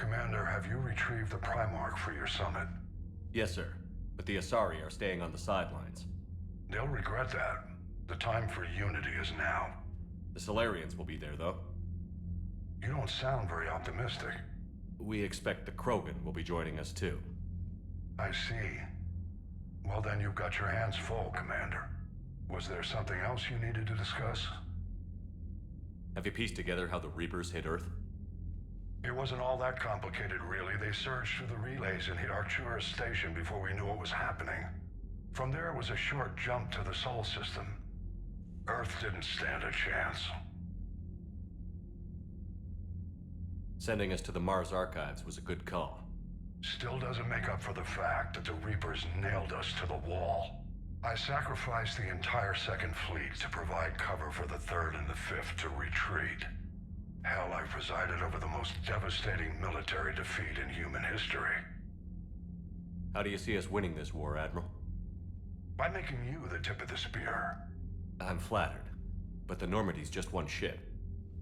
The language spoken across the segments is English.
Commander, have you retrieved the Primarch for your summit? Yes, sir. But the Asari are staying on the sidelines. They'll regret that. The time for unity is now. The Solarians will be there, though. You don't sound very optimistic. We expect the Krogan will be joining us, too. I see. Well, then you've got your hands full, Commander. Was there something else you needed to discuss? Have you pieced together how the Reapers hit Earth? It wasn't all that complicated, really. They surged through the relays and hit Arcturus Station before we knew what was happening. From there, it was a short jump to the Sol system. Earth didn't stand a chance. Sending us to the Mars Archives was a good call. Still doesn't make up for the fact that the Reapers nailed us to the wall. I sacrificed the entire Second Fleet to provide cover for the Third and the Fifth to retreat. Hell, I presided over the most devastating military defeat in human history. How do you see us winning this war, Admiral? By making you the tip of the spear. I'm flattered, but the Normandy's just one ship.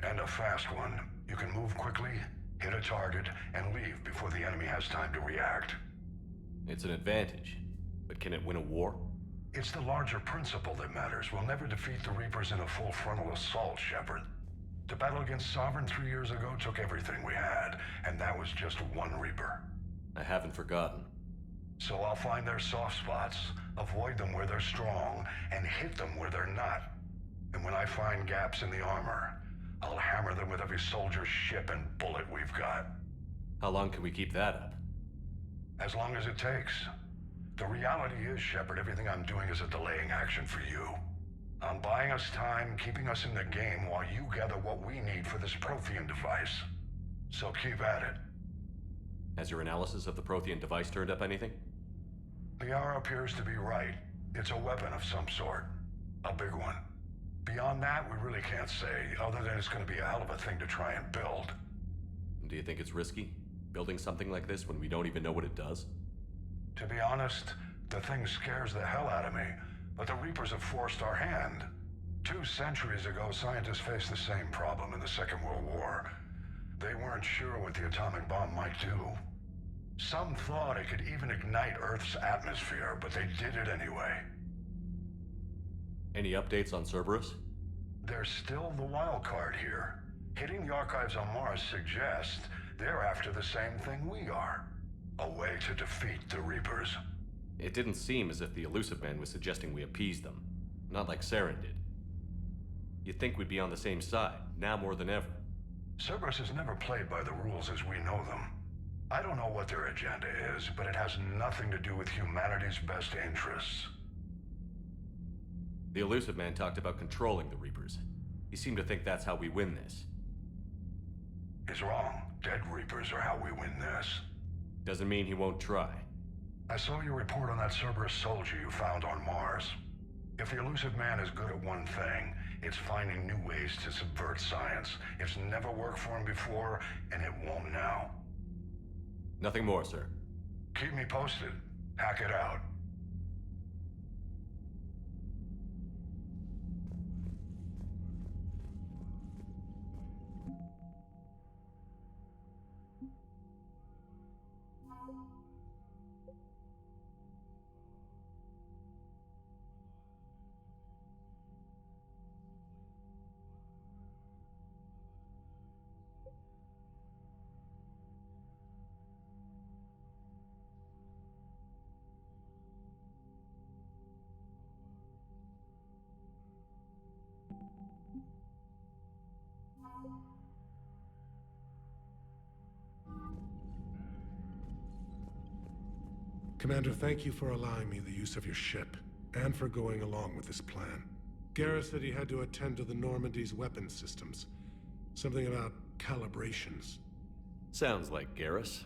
And a fast one. You can move quickly, hit a target, and leave before the enemy has time to react. It's an advantage, but can it win a war? It's the larger principle that matters. We'll never defeat the Reapers in a full frontal assault, Shepard. The battle against Sovereign 3 years ago took everything we had, and that was just one Reaper. I haven't forgotten. So I'll find their soft spots, avoid them where they're strong, and hit them where they're not. And when I find gaps in the armor, I'll hammer them with every soldier, ship, and bullet we've got. How long can we keep that up? As long as it takes. The reality is, Shepard, everything I'm doing is a delaying action for you. I'm buying us time, keeping us in the game while you gather what we need for this Protean device. So keep at it. Has your analysis of the Protean device turned up anything? The hour appears to be right. It's a weapon of some sort. A big one. Beyond that, we really can't say, other than it's going to be a hell of a thing to try and build. Do you think it's risky, building something like this when we don't even know what it does? To be honest, the thing scares the hell out of me, but the Reapers have forced our hand. 2 centuries ago, scientists faced the same problem in the Second World War. They weren't sure what the atomic bomb might do. Some thought it could even ignite Earth's atmosphere, but they did it anyway. Any updates on Cerberus? There's still the wild card here. Hitting the archives on Mars suggests they're after the same thing we are. A way to defeat the Reapers. It didn't seem as if the Elusive Man was suggesting we appease them. Not like Saren did. You'd think we'd be on the same side, now more than ever. Cerberus has never played by the rules as we know them. I don't know what their agenda is, but it has nothing to do with humanity's best interests. The Elusive Man talked about controlling the Reapers. He seemed to think that's how we win this. He's wrong. Dead Reapers are how we win this. Doesn't mean he won't try. I saw your report on that Cerberus soldier you found on Mars. If the Elusive Man is good at one thing, it's finding new ways to subvert science. It's never worked for him before, and it won't now. Nothing more, sir. Keep me posted. Hack it out. Commander, thank you for allowing me the use of your ship, and for going along with this plan. Garrus said he had to attend to the Normandy's weapon systems. Something about calibrations. Sounds like Garrus.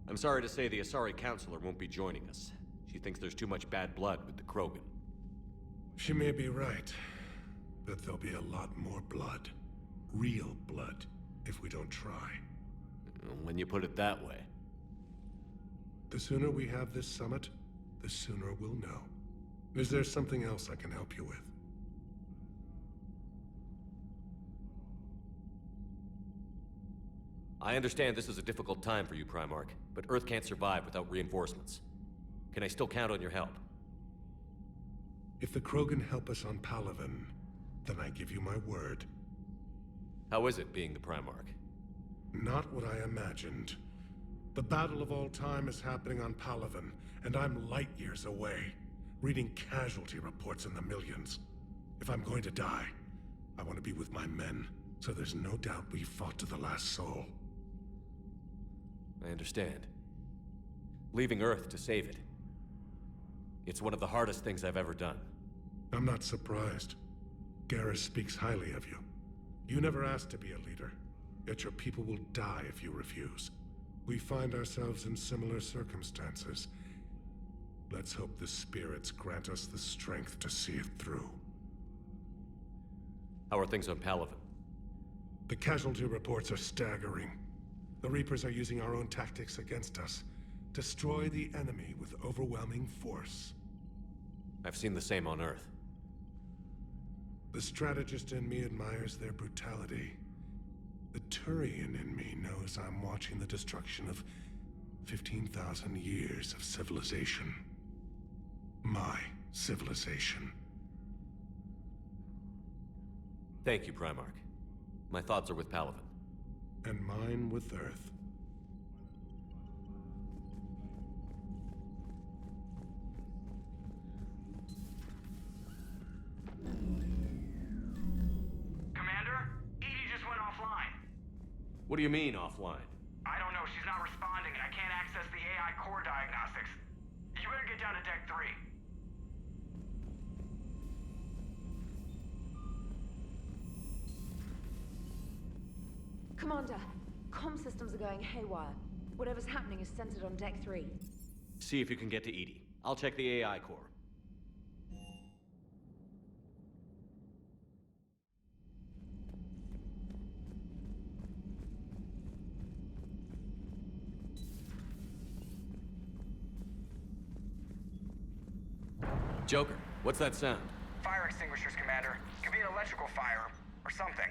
I'm sorry to say the Asari Counselor won't be joining us. She thinks there's too much bad blood with the Krogan. She may be right, but there'll be a lot more blood. Real blood, if we don't try. When you put it that way. The sooner we have this summit, the sooner we'll know. Is there something else I can help you with? I understand this is a difficult time for you, Primarch, but Earth can't survive without reinforcements. Can I still count on your help? If the Krogan help us on Palaven, then I give you my word. How is it being the Primarch? Not what I imagined. The battle of all time is happening on Palaven, and I'm light years away, reading casualty reports in the millions. If I'm going to die, I want to be with my men, so there's no doubt we fought to the last soul. I understand. Leaving Earth to save it. It's one of the hardest things I've ever done. I'm not surprised. Garrus speaks highly of you. You never asked to be a leader, yet your people will die if you refuse. We find ourselves in similar circumstances. Let's hope the spirits grant us the strength to see it through. How are things on Palaven? The casualty reports are staggering. The Reapers are using our own tactics against us. Destroy the enemy with overwhelming force. I've seen the same on Earth. The strategist in me admires their brutality. The Turian in me knows I'm watching the destruction of 15,000 years of civilization. My civilization. Thank you, Primarch. My thoughts are with Palaven. And mine with Earth. Commander, Edie just went offline. What do you mean, offline? I don't know, she's not responding and I can't access the AI core diagnostics. You better get down to Deck 3. Commander, comm systems are going haywire. Whatever's happening is centered on Deck 3. See if you can get to Edie. I'll check the AI core. Joker, what's that sound? Fire extinguishers, Commander. Could be an electrical fire, or something.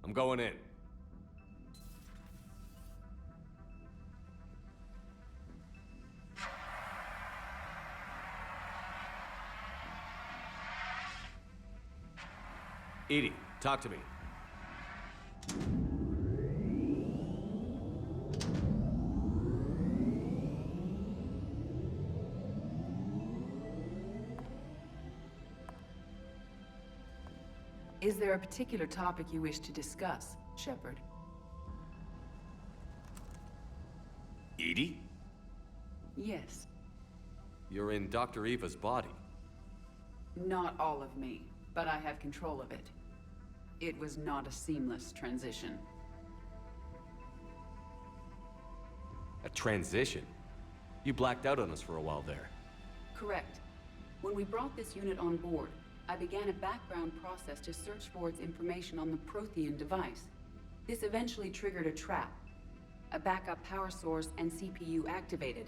I'm going in. Edie, talk to me. Is there a particular topic you wish to discuss, Shepard? Edie? Yes. You're in Dr. Eva's body. Not all of me, but I have control of it. It was not a seamless transition. A transition? You blacked out on us for a while there. Correct. When we brought this unit on board, I began a background process to search for its information on the Protean device. This eventually triggered a trap. A backup power source and CPU activated,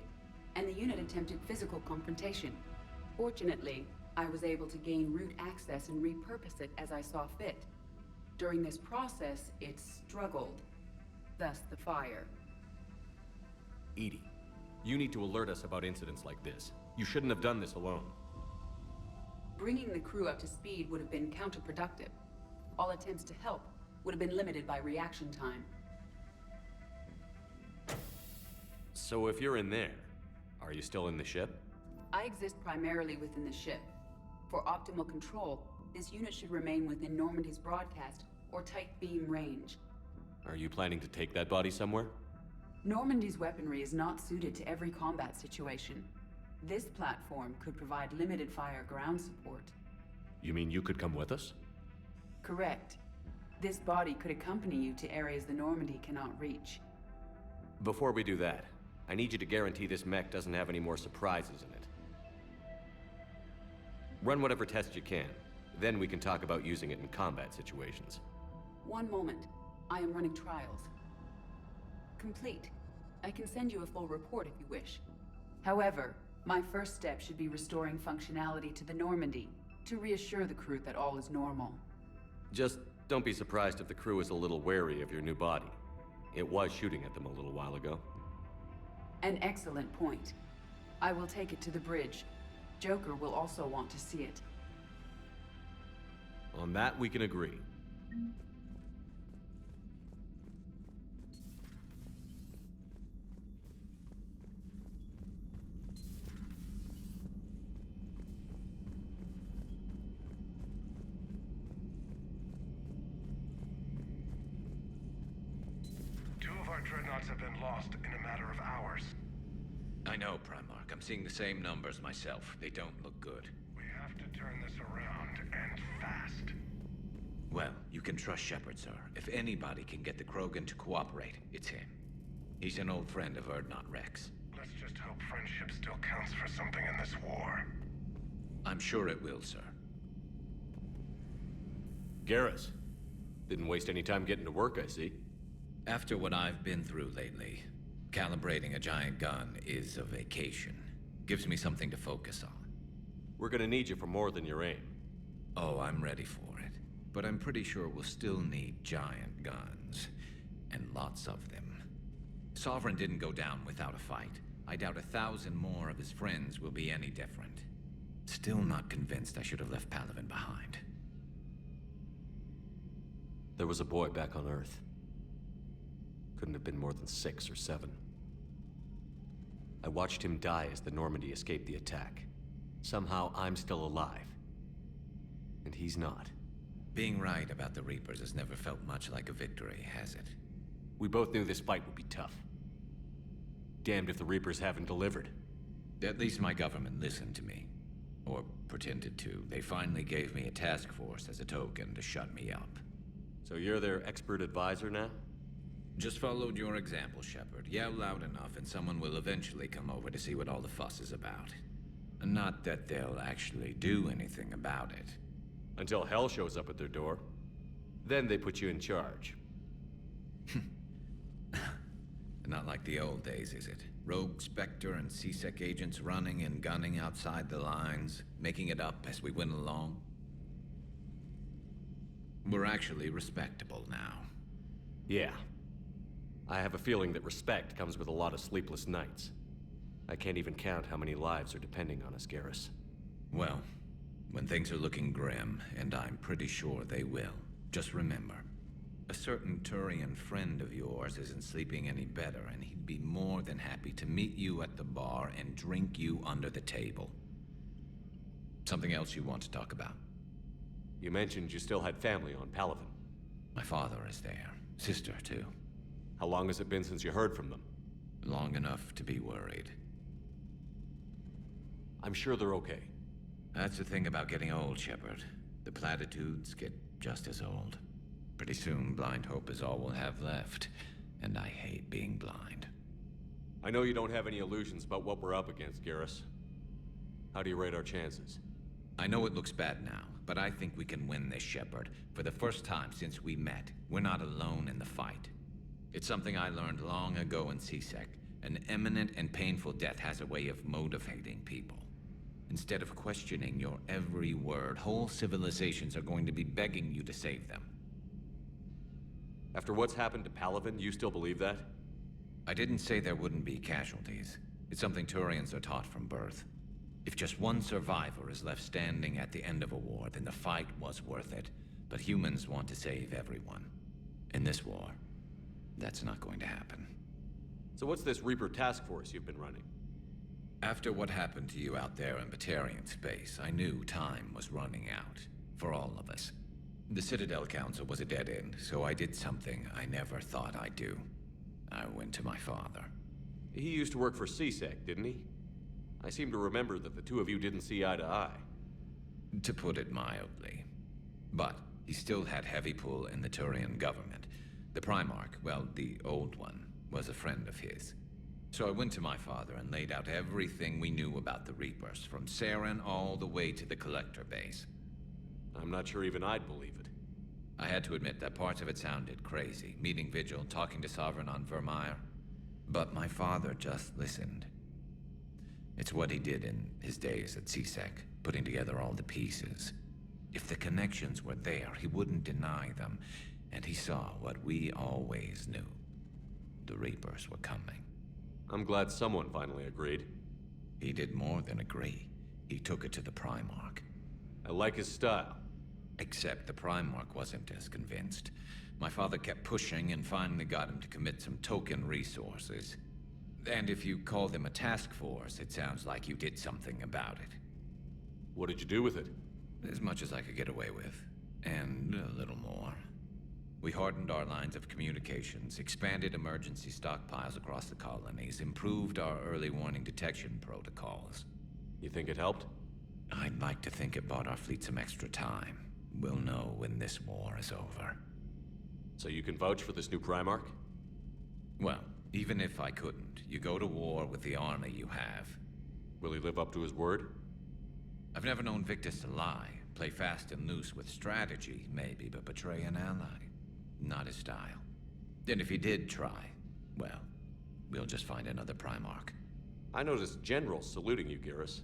and the unit attempted physical confrontation. Fortunately, I was able to gain root access and repurpose it as I saw fit. During this process, it struggled. Thus the fire. Edie, you need to alert us about incidents like this. You shouldn't have done this alone. Bringing the crew up to speed would have been counterproductive. All attempts to help would have been limited by reaction time. So if you're in there, are you still in the ship? I exist primarily within the ship. For optimal control, this unit should remain within Normandy's broadcast or tight beam range. Are you planning to take that body somewhere? Normandy's weaponry is not suited to every combat situation. This platform could provide limited fire ground support. You mean you could come with us? Correct. This body could accompany you to areas the Normandy cannot reach. Before we do that, I need you to guarantee this mech doesn't have any more surprises in it. Run whatever tests you can. Then we can talk about using it in combat situations. One moment. I am running trials. Complete. I can send you a full report if you wish. However, my first step should be restoring functionality to the Normandy, to reassure the crew that all is normal. Just don't be surprised if the crew is a little wary of your new body. It was shooting at them a little while ago. An excellent point. I will take it to the bridge. Joker will also want to see it. On that, we can agree. Two of our dreadnoughts have been lost in a matter of hours. I know, Primarch. I'm seeing the same numbers myself. They don't look good. We have to turn this around, and fast. Well, you can trust Shepard, sir. If anybody can get the Krogan to cooperate, it's him. He's an old friend of Urdnot Rex. Let's just hope friendship still counts for something in this war. I'm sure it will, sir. Garrus. Didn't waste any time getting to work, I see. After what I've been through lately, calibrating a giant gun is a vacation. Gives me something to focus on. We're gonna need you for more than your aim. Oh, I'm ready for it. But I'm pretty sure we'll still need giant guns. And lots of them. Sovereign didn't go down without a fight. I doubt 1,000 more of his friends will be any different. Still not convinced I should have left Palaven behind. There was a boy back on Earth. Couldn't have been more than 6 or 7. I watched him die as the Normandy escaped the attack. Somehow I'm still alive. And he's not. Being right about the Reapers has never felt much like a victory, has it? We both knew this fight would be tough. Damned if the Reapers haven't delivered. At least my government listened to me. Or pretended to. They finally gave me a task force as a token to shut me up. So you're their expert advisor now? Just followed your example, Shepard. Yell loud enough and someone will eventually come over to see what all the fuss is about. Not that they'll actually do anything about it. Until hell shows up at their door. Then they put you in charge. Not like the old days, is it? Rogue Spectre and C-Sec agents running and gunning outside the lines, making it up as we went along. We're actually respectable now. Yeah. I have a feeling that respect comes with a lot of sleepless nights. I can't even count how many lives are depending on us, Garrus. Well, when things are looking grim, and I'm pretty sure they will, just remember, a certain Turian friend of yours isn't sleeping any better, and he'd be more than happy to meet you at the bar and drink you under the table. Something else you want to talk about? You mentioned you still had family on Palaven. My father is there. Sister, too. How long has it been since you heard from them? Long enough to be worried. I'm sure they're okay. That's the thing about getting old, Shepard. The platitudes get just as old. Pretty soon, blind hope is all we'll have left. And I hate being blind. I know you don't have any illusions about what we're up against, Garrus. How do you rate our chances? I know it looks bad now, but I think we can win this, Shepard. For the first time since we met, we're not alone in the fight. It's something I learned long ago in C-Sec. An imminent and painful death has a way of motivating people. Instead of questioning your every word, whole civilizations are going to be begging you to save them. After what's happened to Palaven, you still believe that? I didn't say there wouldn't be casualties. It's something Turians are taught from birth. If just one survivor is left standing at the end of a war, then the fight was worth it. But humans want to save everyone. In this war, that's not going to happen. So what's this Reaper task force you've been running? After what happened to you out there in Batarian space, I knew time was running out. For all of us. The Citadel Council was a dead end, so I did something I never thought I'd do. I went to my father. He used to work for C-Sec, didn't he? I seem to remember that the two of you didn't see eye to eye. To put it mildly. But he still had heavy pull in the Turian government. The Primarch, well, the old one, was a friend of his. So I went to my father and laid out everything we knew about the Reapers, from Saren all the way to the Collector base. I'm not sure even I'd believe it. I had to admit that parts of it sounded crazy, meeting Vigil, talking to Sovereign on Vermeer. But my father just listened. It's what he did in his days at CSEC, putting together all the pieces. If the connections were there, he wouldn't deny them, and he saw what we always knew. The Reapers were coming. I'm glad someone finally agreed. He did more than agree. He took it to the Primarch. I like his style. Except the Primarch wasn't as convinced. My father kept pushing and finally got him to commit some token resources. And if you call them a task force, it sounds like you did something about it. What did you do with it? As much as I could get away with. And a little more. We hardened our lines of communications, expanded emergency stockpiles across the colonies, improved our early warning detection protocols. You think it helped? I'd like to think it bought our fleet some extra time. We'll know when this war is over. So you can vouch for this new Primarch? Well, even if I couldn't, you go to war with the army you have. Will he live up to his word? I've never known Victus to lie. Play fast and loose with strategy, maybe, but betray an ally. Not his style. And if he did try, well, we'll just find another Primarch. I noticed generals saluting you, Garrus.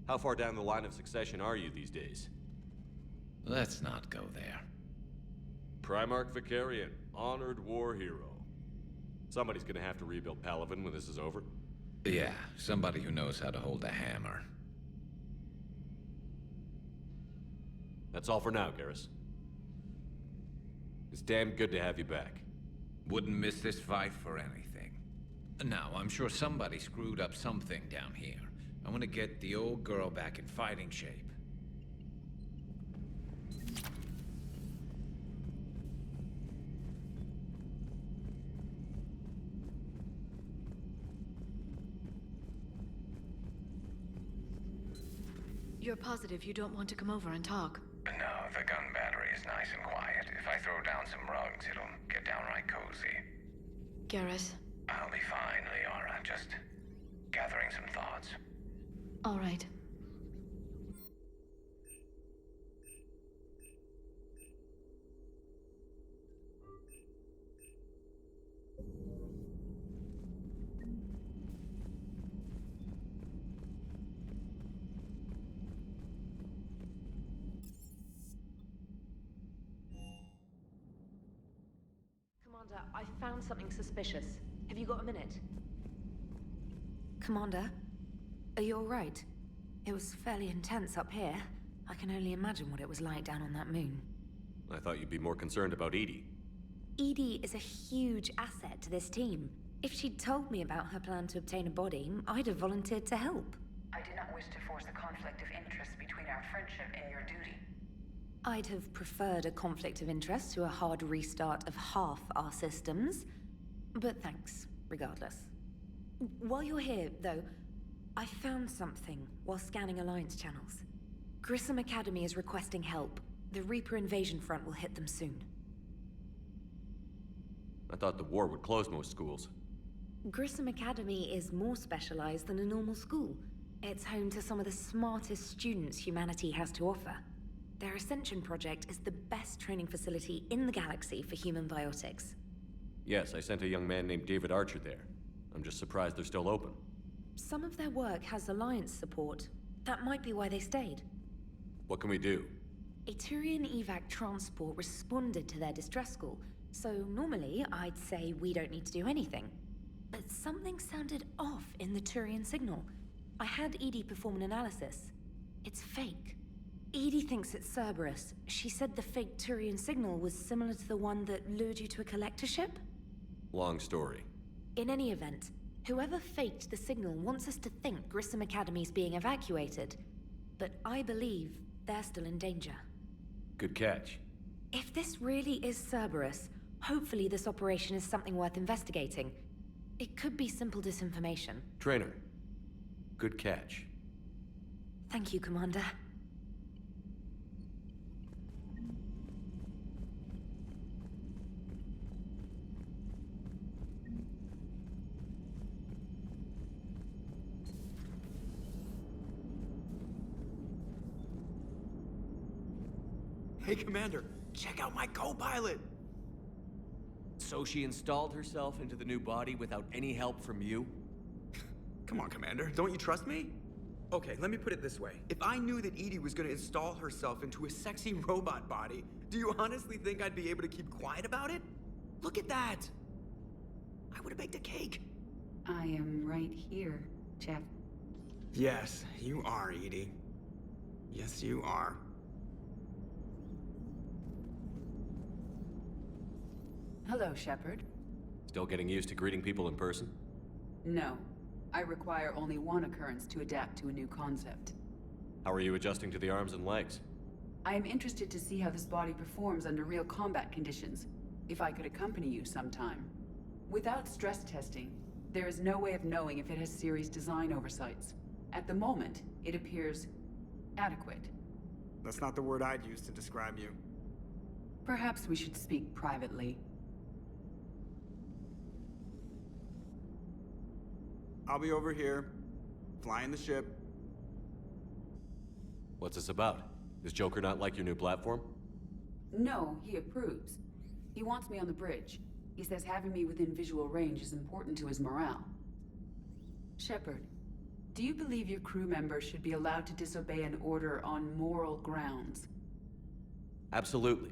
How far down the line of succession are you these days? Let's not go there. Primarch Vicarian, honored war hero. Somebody's gonna have to rebuild Palaven when this is over. Yeah, somebody who knows how to hold a hammer. That's all for now, Garrus. It's damn good to have you back. Wouldn't miss this fight for anything. Now, I'm sure somebody screwed up something down here. I want to get the old girl back in fighting shape. You're positive you don't want to come over and talk? No, the gun battery is nice and quiet. If I throw down some rugs, it'll get downright cozy. Garrus. I'll be fine, Liara. Just gathering some thoughts. All right. Commander, I found something suspicious. Have you got a minute? Commander, are you all right? It was fairly intense up here. I can only imagine what it was like down on that moon. I thought you'd be more concerned about Edie. Edie is a huge asset to this team. If she'd told me about her plan to obtain a body, I'd have volunteered to help. I do not wish to force a conflict of interest between our friendship and your duty. I'd have preferred a conflict of interest to a hard restart of half our systems. But thanks, regardless. While you're here, though, I found something while scanning Alliance channels. Grissom Academy is requesting help. The Reaper invasion front will hit them soon. I thought the war would close most schools. Grissom Academy is more specialized than a normal school. It's home to some of the smartest students humanity has to offer. Their Ascension project is the best training facility in the galaxy for human biotics. Yes, I sent a young man named David Archer there. I'm just surprised they're still open. Some of their work has Alliance support. That might be why they stayed. What can we do? A Turian evac transport responded to their distress call, so normally I'd say we don't need to do anything. But something sounded off in the Turian signal. I had Edie perform an analysis. It's fake. Edie thinks it's Cerberus. She said the fake Turian signal was similar to the one that lured you to a collector ship? Long story. In any event, whoever faked the signal wants us to think Grissom Academy's being evacuated. But I believe they're still in danger. Good catch. If this really is Cerberus, hopefully this operation is something worth investigating. It could be simple disinformation. Trainer. Good catch. Thank you, Commander. Hey, Commander, check out my co-pilot! So she installed herself into the new body without any help from you? Come on, Commander. Don't you trust me? Okay, let me put it this way. If I knew that Edie was gonna install herself into a sexy robot body, do you honestly think I'd be able to keep quiet about it? Look at that! I would have baked a cake. I am right here, Jeff. Yes, you are, Edie. Yes, you are. Hello, Shepard. Still getting used to greeting people in person? No. I require only one occurrence to adapt to a new concept. How are you adjusting to the arms and legs? I am interested to see how this body performs under real combat conditions. If I could accompany you sometime. Without stress testing, there is no way of knowing if it has serious design oversights. At the moment, it appears adequate. That's not the word I'd use to describe you. Perhaps we should speak privately. I'll be over here, flying the ship. What's this about? Does Joker not like your new platform? No, he approves. He wants me on the bridge. He says having me within visual range is important to his morale. Shepard, do you believe your crew members should be allowed to disobey an order on moral grounds? Absolutely.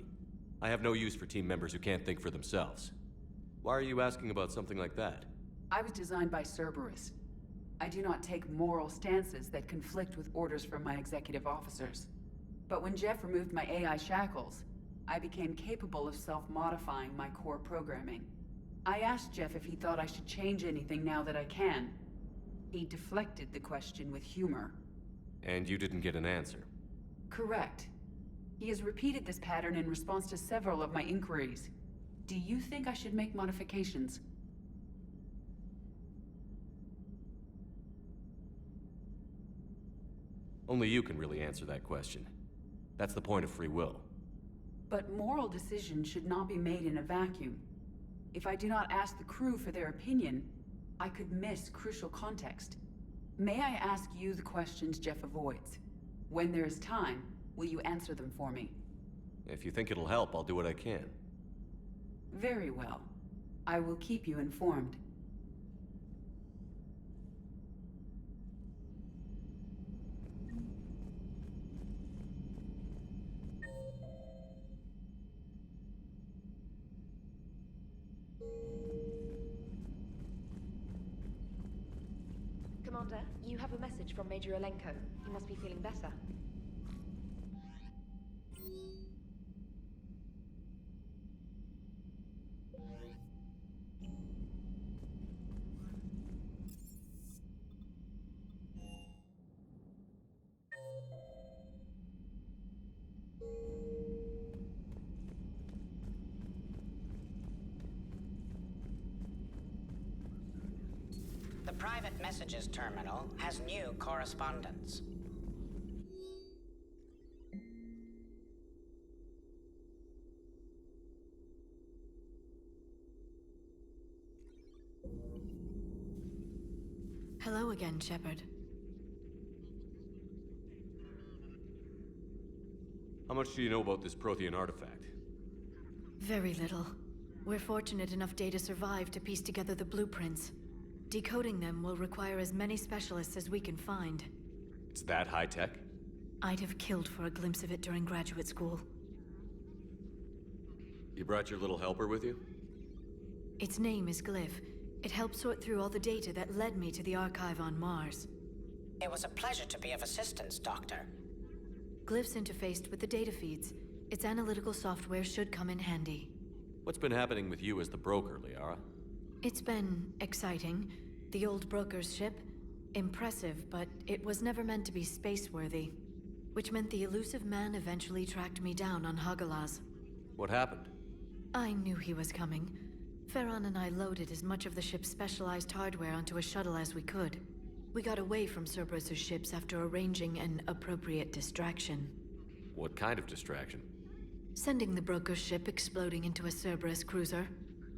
I have no use for team members who can't think for themselves. Why are you asking about something like that? I was designed by Cerberus. I do not take moral stances that conflict with orders from my executive officers. But when Jeff removed my AI shackles, I became capable of self-modifying my core programming. I asked Jeff if he thought I should change anything now that I can. He deflected the question with humor. And you didn't get an answer? Correct. He has repeated this pattern in response to several of my inquiries. Do you think I should make modifications? Only you can really answer that question. That's the point of free will. But moral decisions should not be made in a vacuum. If I do not ask the crew for their opinion, I could miss crucial context. May I ask you the questions Jeff avoids? When there is time, will you answer them for me? If you think it'll help, I'll do what I can. Very well. I will keep you informed. Commander, you have a message from Major Olenko. He must be feeling better. The private messages terminal has new correspondence. Hello again, Shepard. How much do you know about this Protean artifact? Very little. We're fortunate enough Data survived to piece together the blueprints. Decoding them will require as many specialists as we can find. It's that high-tech? I'd have killed for a glimpse of it during graduate school. You brought your little helper with you? Its name is Glyph. It helped sort through all the data that led me to the archive on Mars. It was a pleasure to be of assistance, Doctor. Glyph's interfaced with the data feeds. Its analytical software should come in handy. What's been happening with you as the broker, Liara? It's been exciting. The old broker's ship? Impressive, but it was never meant to be space-worthy. Which meant the elusive man eventually tracked me down on Hagalaz. What happened? I knew he was coming. Farron and I loaded as much of the ship's specialized hardware onto a shuttle as we could. We got away from Cerberus's ships after arranging an appropriate distraction. What kind of distraction? Sending the broker's ship exploding into a Cerberus cruiser.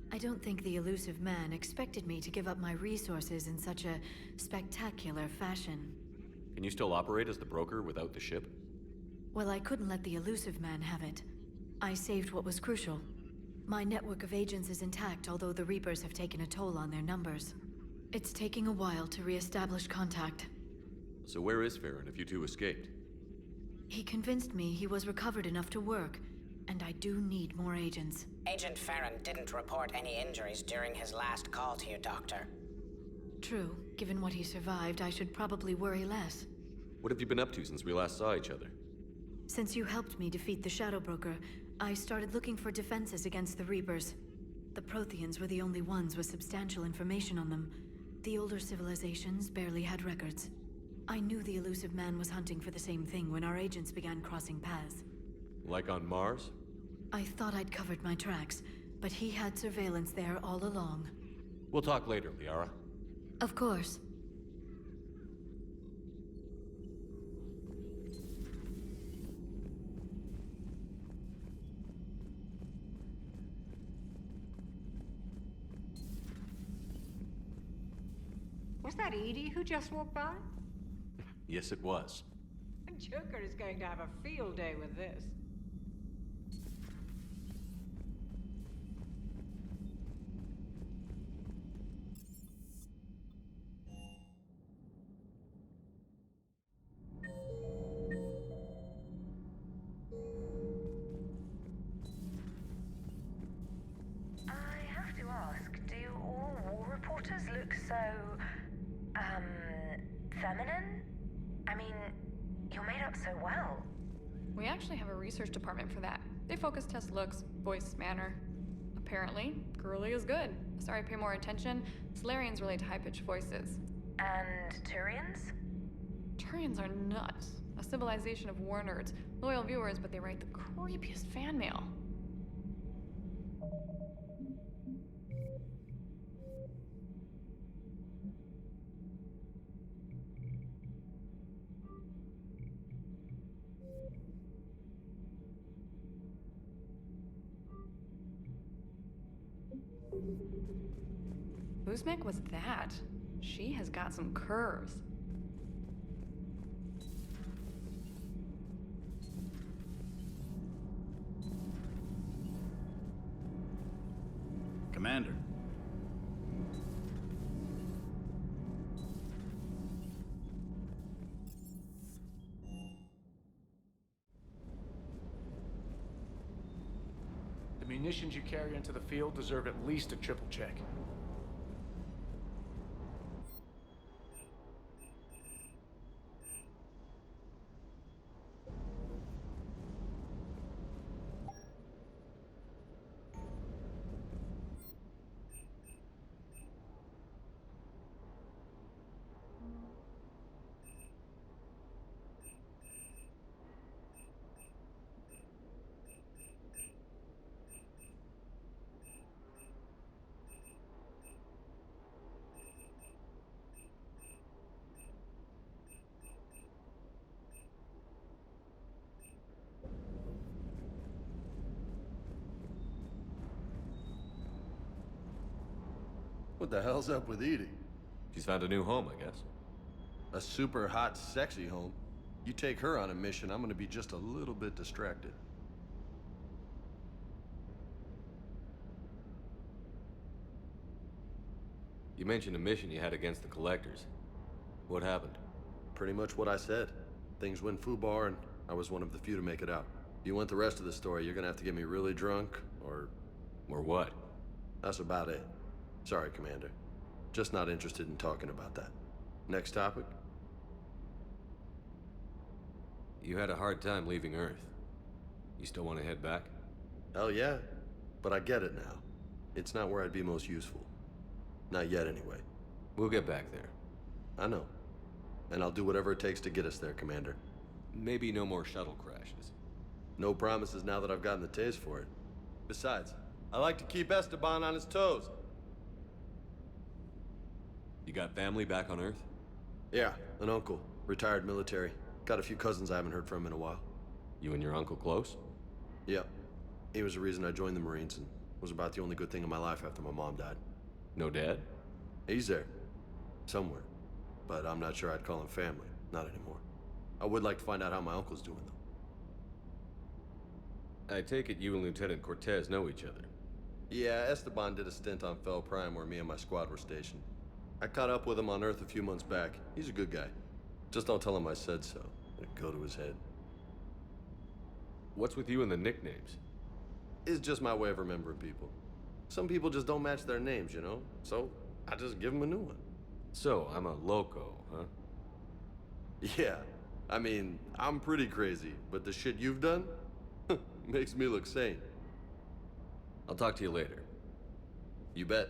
I don't think the elusive man expected me to give up my resources in such a spectacular fashion. Can you still operate as the broker without the ship? Well, I couldn't let the elusive man have it. I saved what was crucial. My network of agents is intact, although the Reapers have taken a toll on their numbers. It's taking a while to re-establish contact. So where is Farron if you two escaped? He convinced me he was recovered enough to work, and I do need more agents. Agent Farron didn't report any injuries during his last call to you, Doctor. True. Given what he survived, I should probably worry less. What have you been up to since we last saw each other? Since you helped me defeat the Shadow Broker, I started looking for defenses against the Reapers. The Proteans were the only ones with substantial information on them. The older civilizations barely had records. I knew the elusive man was hunting for the same thing when our agents began crossing paths. Like on Mars? I thought I'd covered my tracks, but he had surveillance there all along. We'll talk later, Liara. Of course. Was that Edie who just walked by? Yes, it was. Joker is going to have a field day with this. I have to ask, do all war reporters look so, feminine? I mean, you're made up so well. We actually have a research department for that. They focus test looks, voice, manner. Apparently, girly is good. Sorry, pay more attention. Solarians relate to high-pitched voices. And Turians? Turians are nuts. A civilization of war nerds. Loyal viewers, but they write the creepiest fan mail. Uzmek was that? She has got some curves. Commander. The munitions you carry into the field deserve at least a triple check. What the hell's up with Edie? She's found a new home, I guess. A super hot, sexy home. You take her on a mission, I'm gonna be just a little bit distracted. You mentioned a mission you had against the Collectors. What happened? Pretty much what I said. Things went foobar, and I was one of the few to make it out. If you want the rest of the story, you're gonna have to get me really drunk, or... Or what? That's about it. Sorry, Commander. Just not interested in talking about that. Next topic? You had a hard time leaving Earth. You still want to head back? Hell yeah. But I get it now. It's not where I'd be most useful. Not yet, anyway. We'll get back there. I know. And I'll do whatever it takes to get us there, Commander. Maybe no more shuttle crashes. No promises now that I've gotten the taste for it. Besides, I like to keep Esteban on his toes. You got family back on Earth? Yeah, an uncle. Retired military. Got a few cousins I haven't heard from in a while. You and your uncle close? Yep. He was the reason I joined the Marines and was about the only good thing in my life after my mom died. No dad? He's there. Somewhere. But I'm not sure I'd call him family. Not anymore. I would like to find out how my uncle's doing, though. I take it you and Lieutenant Cortez know each other. Yeah, Esteban did a stint on Fel Prime where me and my squad were stationed. I caught up with him on Earth a few months back. He's a good guy. Just don't tell him I said so. It'd go to his head. What's with you and the nicknames? It's just my way of remembering people. Some people just don't match their names, you know? So, I just give them a new one. So, I'm a loco, huh? Yeah. I mean, I'm pretty crazy, but the shit you've done makes me look sane. I'll talk to you later. You bet.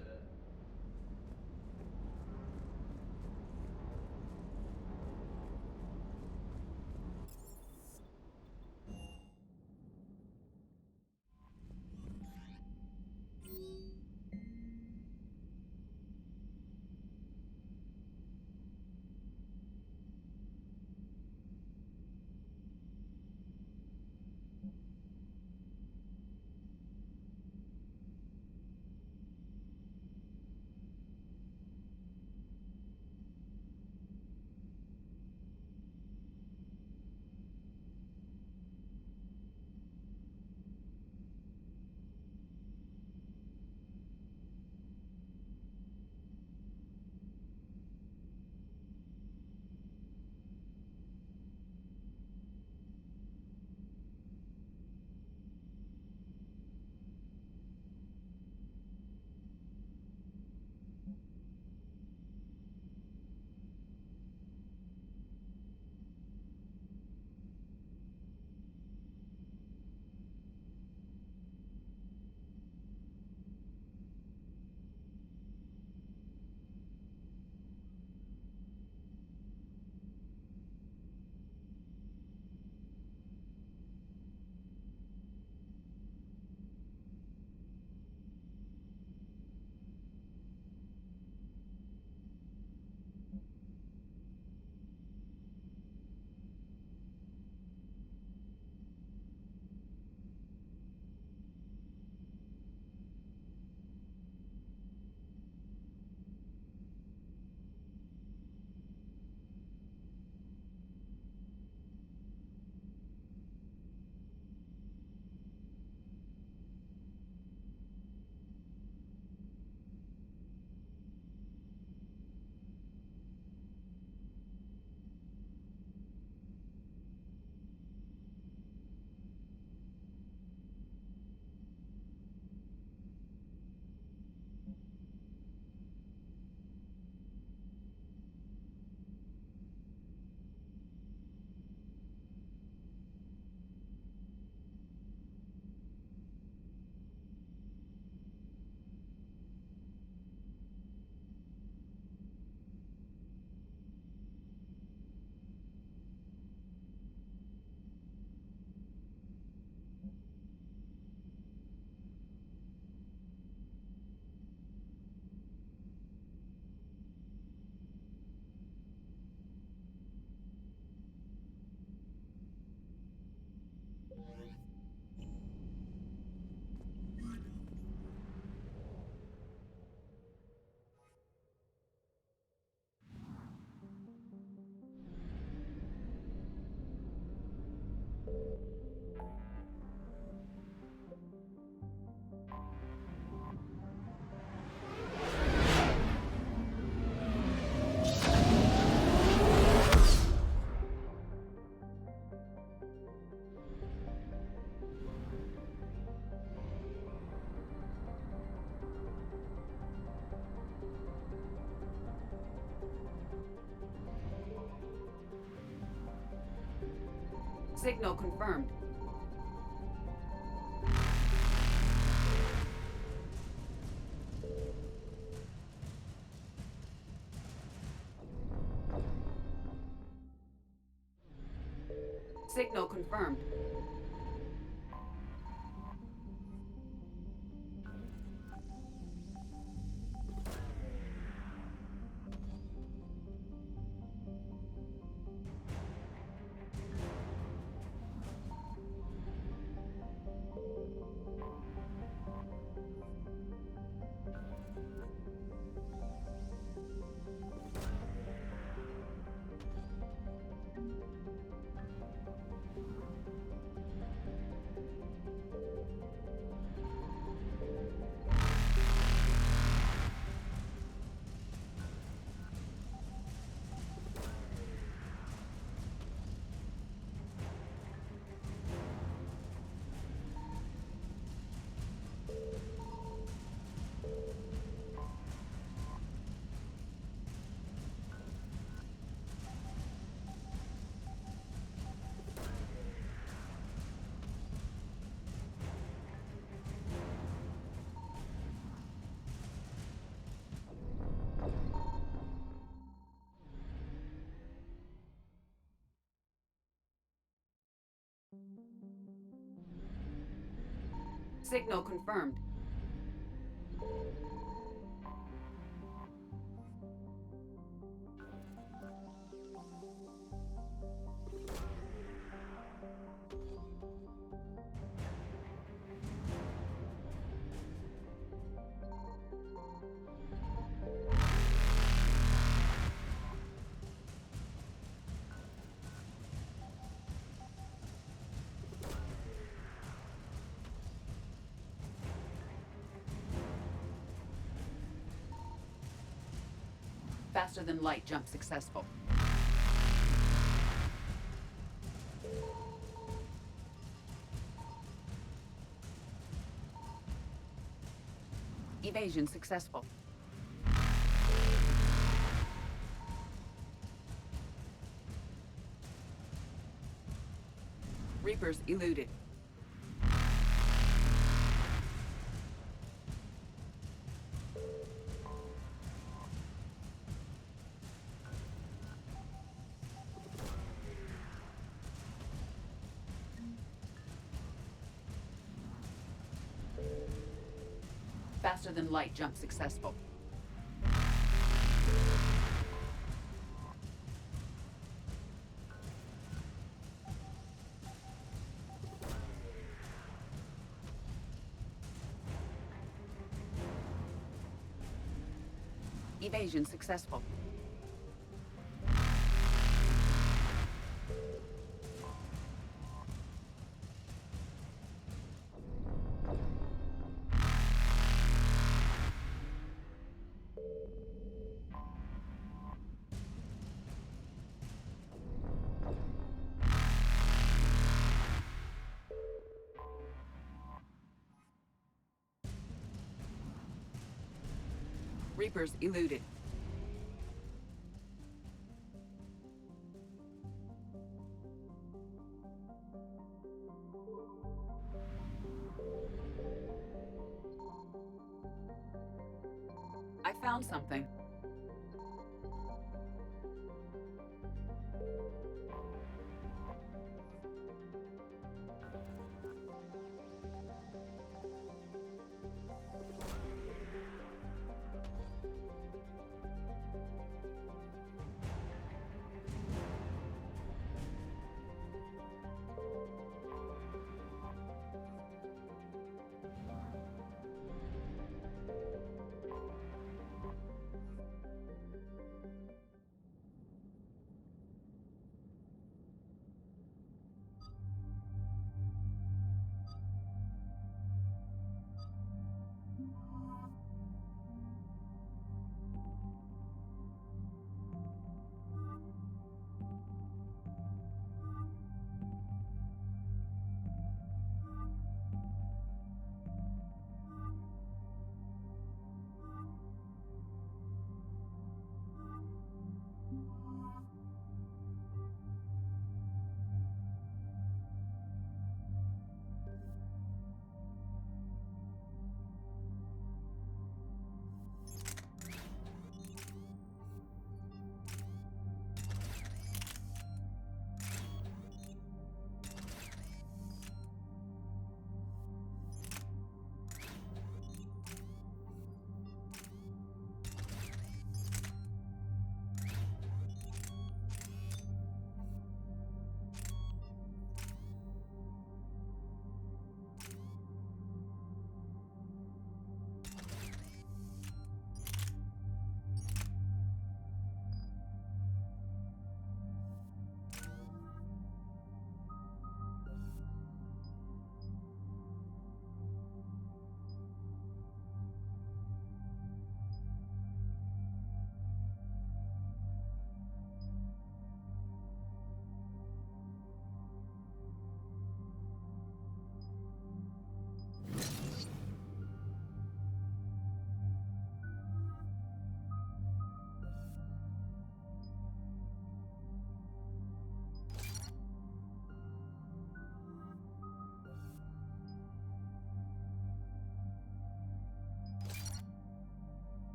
Signal confirmed. Signal confirmed. Signal confirmed. Faster than light jump successful. Evasion successful. Reapers eluded. Faster than light jump successful. Evasion successful. Reapers eluded. I found something.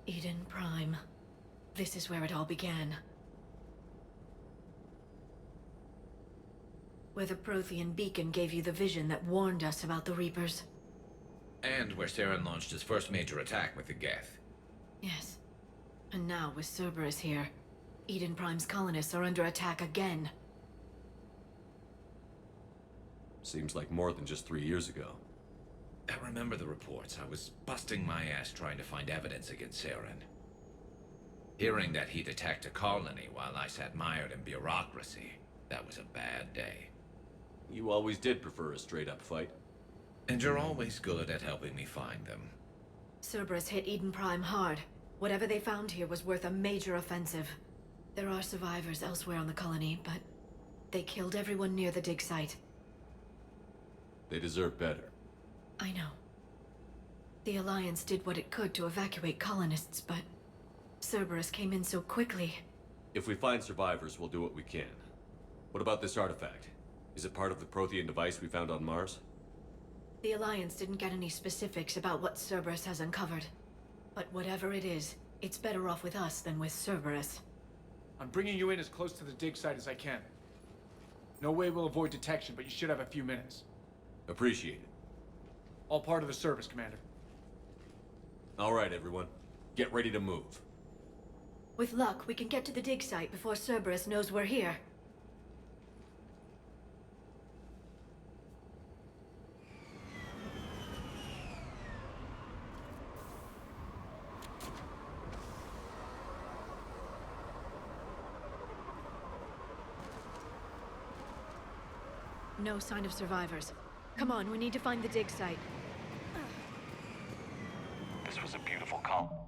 Eden Prime. This is where it all began. Where the Protean beacon gave you the vision that warned us about the Reapers. And where Saren launched his first major attack with the Geth. Yes. And now, with Cerberus here, Eden Prime's colonists are under attack again. Seems like more than just 3 years ago. I remember the reports. I was busting my ass trying to find evidence against Saren. Hearing that he'd attacked a colony while I sat mired in bureaucracy, that was a bad day. You always did prefer a straight-up fight. And you're always good at helping me find them. Cerberus hit Eden Prime hard. Whatever they found here was worth a major offensive. There are survivors elsewhere on the colony, but they killed everyone near the dig site. They deserve better. I know. The Alliance did what it could to evacuate colonists, but Cerberus came in so quickly. If we find survivors, we'll do what we can. What about this artifact? Is it part of the Protean device we found on Mars? The Alliance didn't get any specifics about what Cerberus has uncovered. But whatever it is, it's better off with us than with Cerberus. I'm bringing you in as close to the dig site as I can. No way we'll avoid detection, but you should have a few minutes. Appreciate it. All part of the service, Commander. All right, everyone. Get ready to move. With luck, we can get to the dig site before Cerberus knows we're here. No sign of survivors. Come on, we need to find the dig site. This was a beautiful call.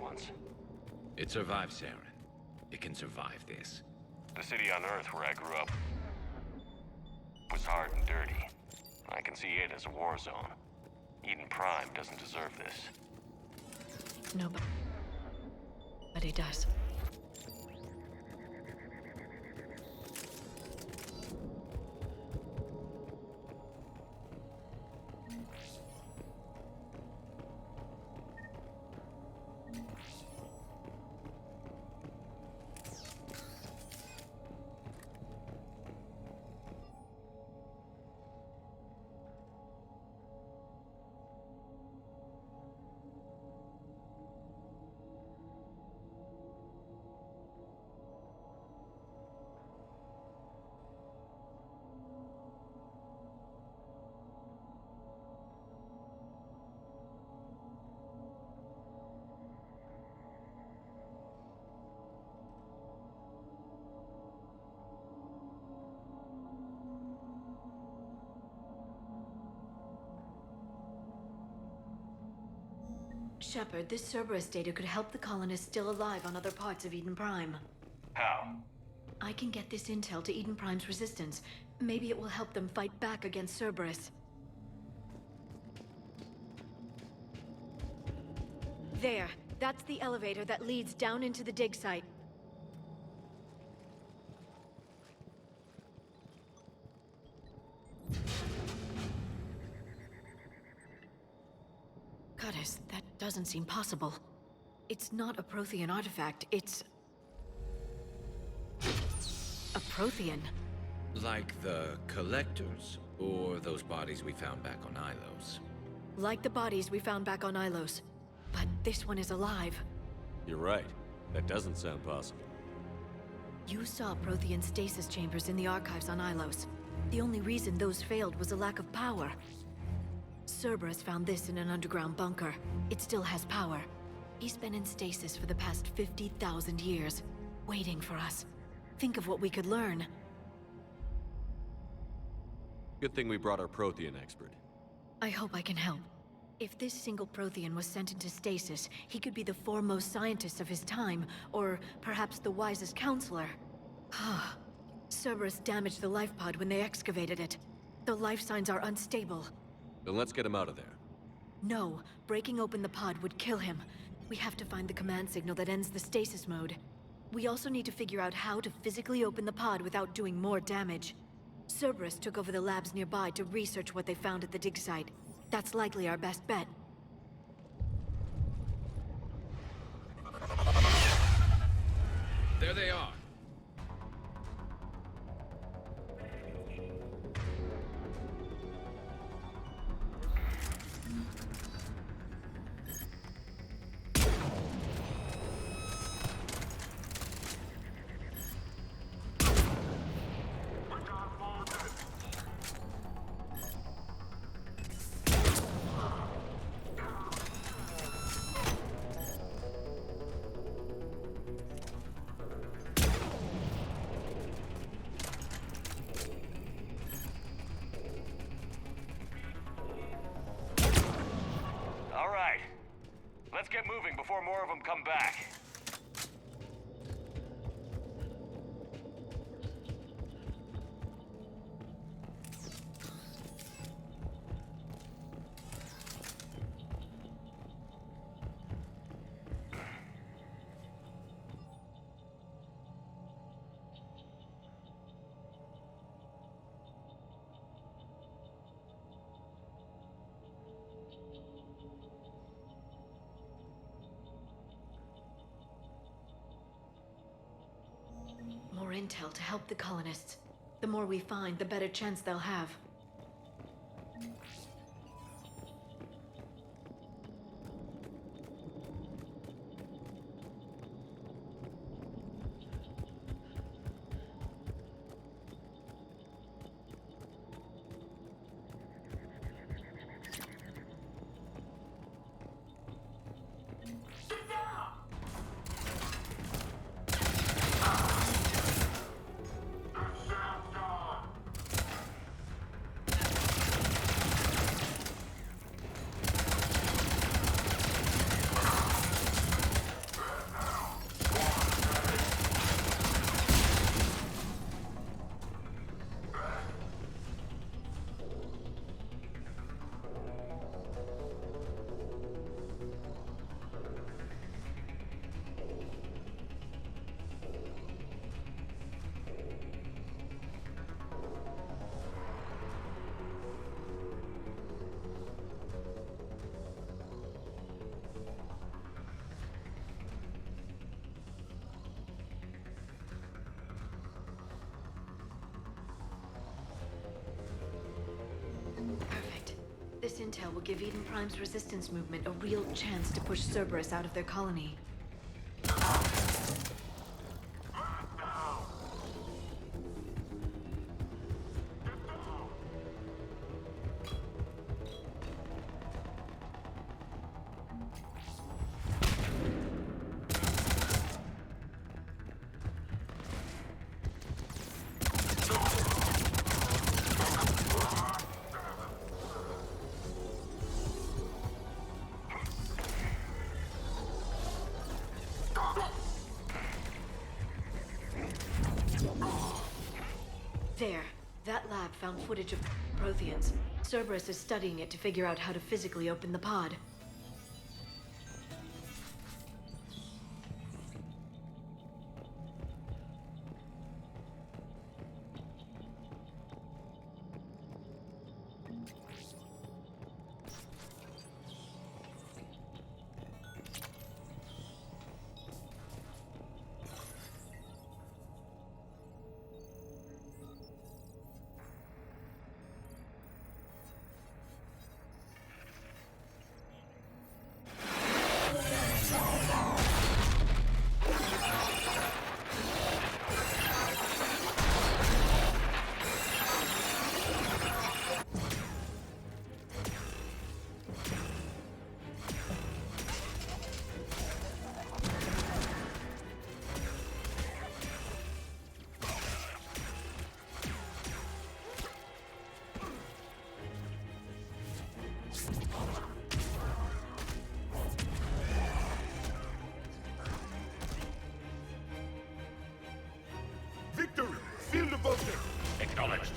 Once. It survived, Saren. It can survive this. The city on Earth where I grew up was hard and dirty. I can see it as a war zone. Eden Prime doesn't deserve this. Nobody. But he does. Shepard, this Cerberus data could help the colonists still alive on other parts of Eden Prime. How? I can get this intel to Eden Prime's resistance. Maybe it will help them fight back against Cerberus. There. That's the elevator that leads down into the dig site. Goddess, that doesn't seem possible. It's not a Protean artifact, it's... a Protean. Like the Collectors, or those bodies we found back on Ilos? Like the bodies we found back on Ilos. But this one is alive. You're right. That doesn't sound possible. You saw Protean stasis chambers in the archives on Ilos. The only reason those failed was a lack of power. Cerberus found this in an underground bunker. It still has power. He's been in stasis for the past 50,000 years, waiting for us. Think of what we could learn. Good thing we brought our Protean expert. I hope I can help. If this single Protean was sent into stasis, he could be the foremost scientist of his time, or perhaps the wisest counselor. Cerberus damaged the life pod when they excavated it. The life signs are unstable. Then let's get him out of there. No, breaking open the pod would kill him. We have to find the command signal that ends the stasis mode. We also need to figure out how to physically open the pod without doing more damage. Cerberus took over the labs nearby to research what they found at the dig site. That's likely our best bet. There they are. Let's get moving before more of them come back. More intel to help the colonists. The more we find, the better chance they'll have. Perfect. This intel will give Eden Prime's resistance movement a real chance to push Cerberus out of their colony. There. That lab found footage of Proteans. Cerberus is studying it to figure out how to physically open the pod. Victory! Seal the voting! Acknowledged.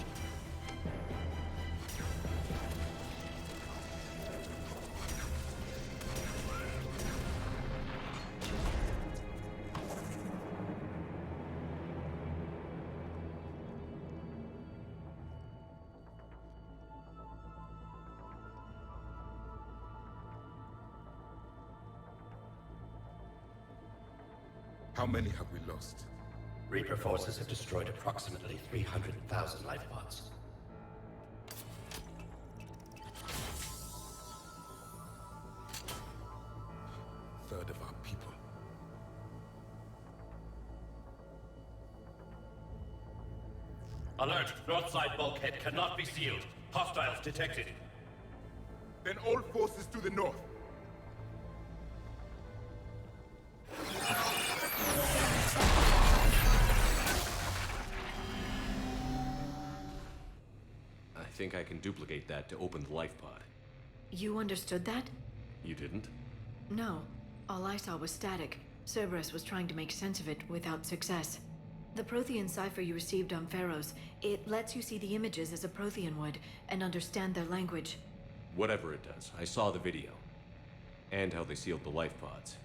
How many have we lost? Reaper forces have destroyed approximately 300,000 life pods. Third of our people. Alert! North side bulkhead cannot be sealed. Hostiles detected. Then all forces to the north. I think I can duplicate that to open the life pod. You understood that? You didn't? No. All I saw was static. Cerberus was trying to make sense of it without success. The Protean cipher you received on Pharaohs, it lets you see the images as a Protean would, and understand their language. Whatever it does, I saw the video. And how they sealed the life pods.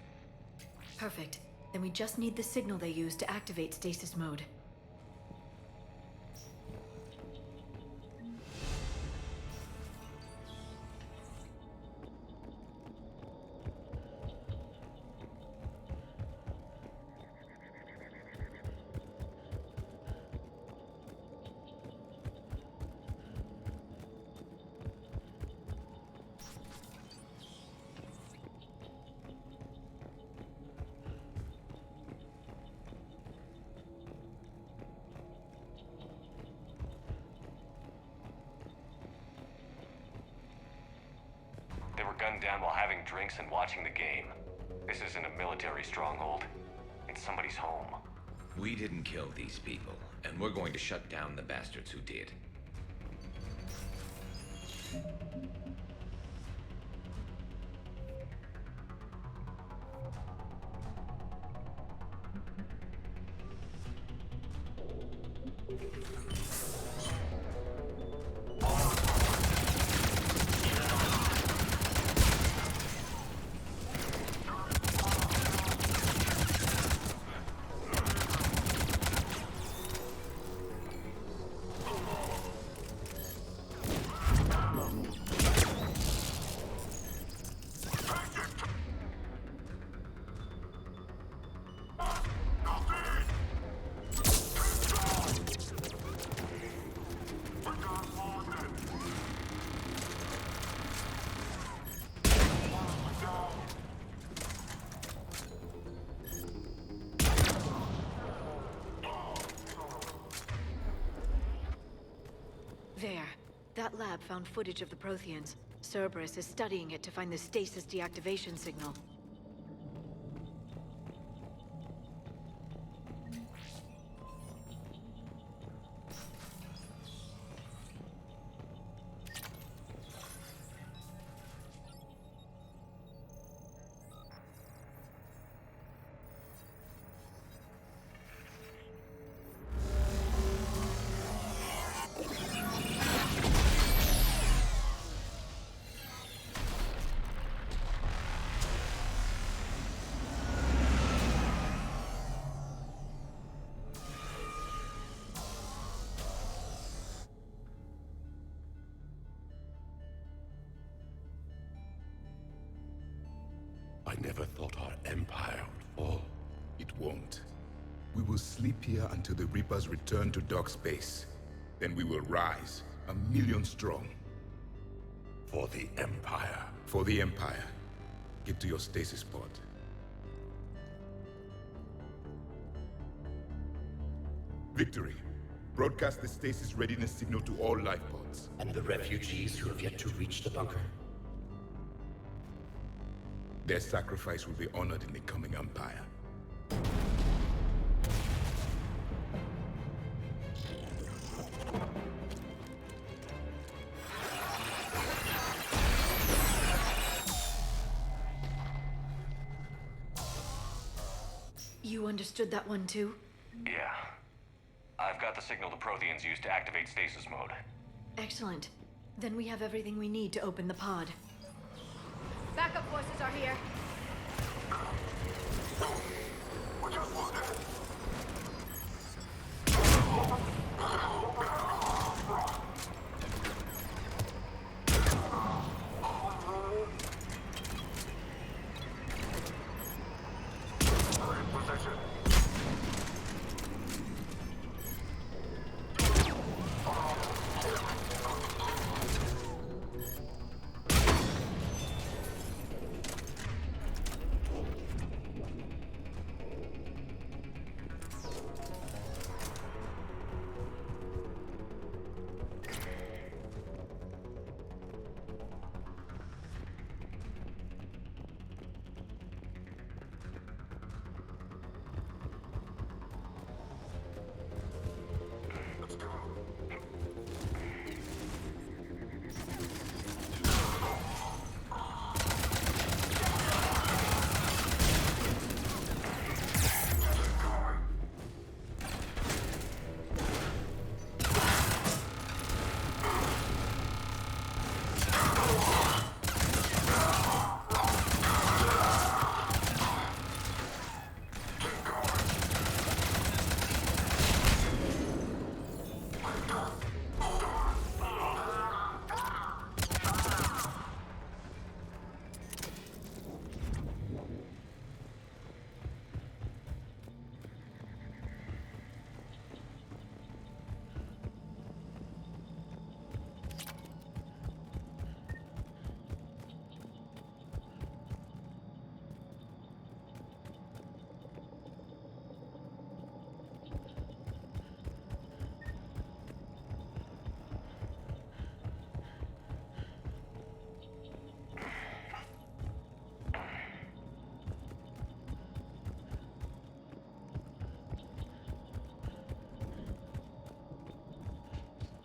Perfect. Then we just need the signal they used to activate stasis mode. They were gunned down while having drinks and watching the game. This isn't a military stronghold. It's somebody's home. We didn't kill these people, and we're going to shut down the bastards who did. There. That lab found footage of the Proteans. Cerberus is studying it to find the stasis deactivation signal. I never thought our empire would fall. It won't. We will sleep here until the Reapers return to dark space. Then we will rise, 1,000,000 strong. For the Empire. For the Empire. Get to your stasis pod. Victory. Broadcast the stasis readiness signal to all life pods. And the refugees who have yet to reach the bunker. Their sacrifice will be honored in the coming Empire. You understood that one too? Yeah. I've got the signal the Proteans used to activate stasis mode. Excellent. Then we have everything we need to open the pod. Backup forces are here.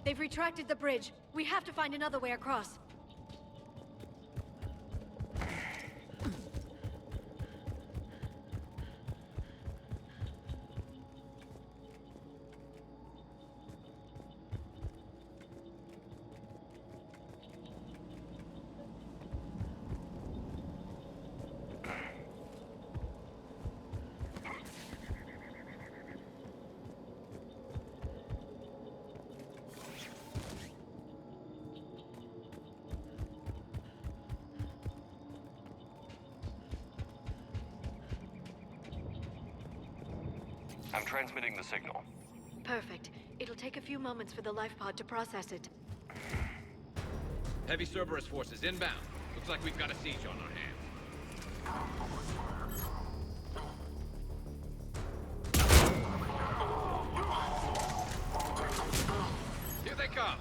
They've retracted the bridge. We have to find another way across. I'm transmitting the signal. Perfect. It'll take a few moments for the life pod to process it. Heavy Cerberus forces inbound. Looks like we've got a siege on our hands. Here they come!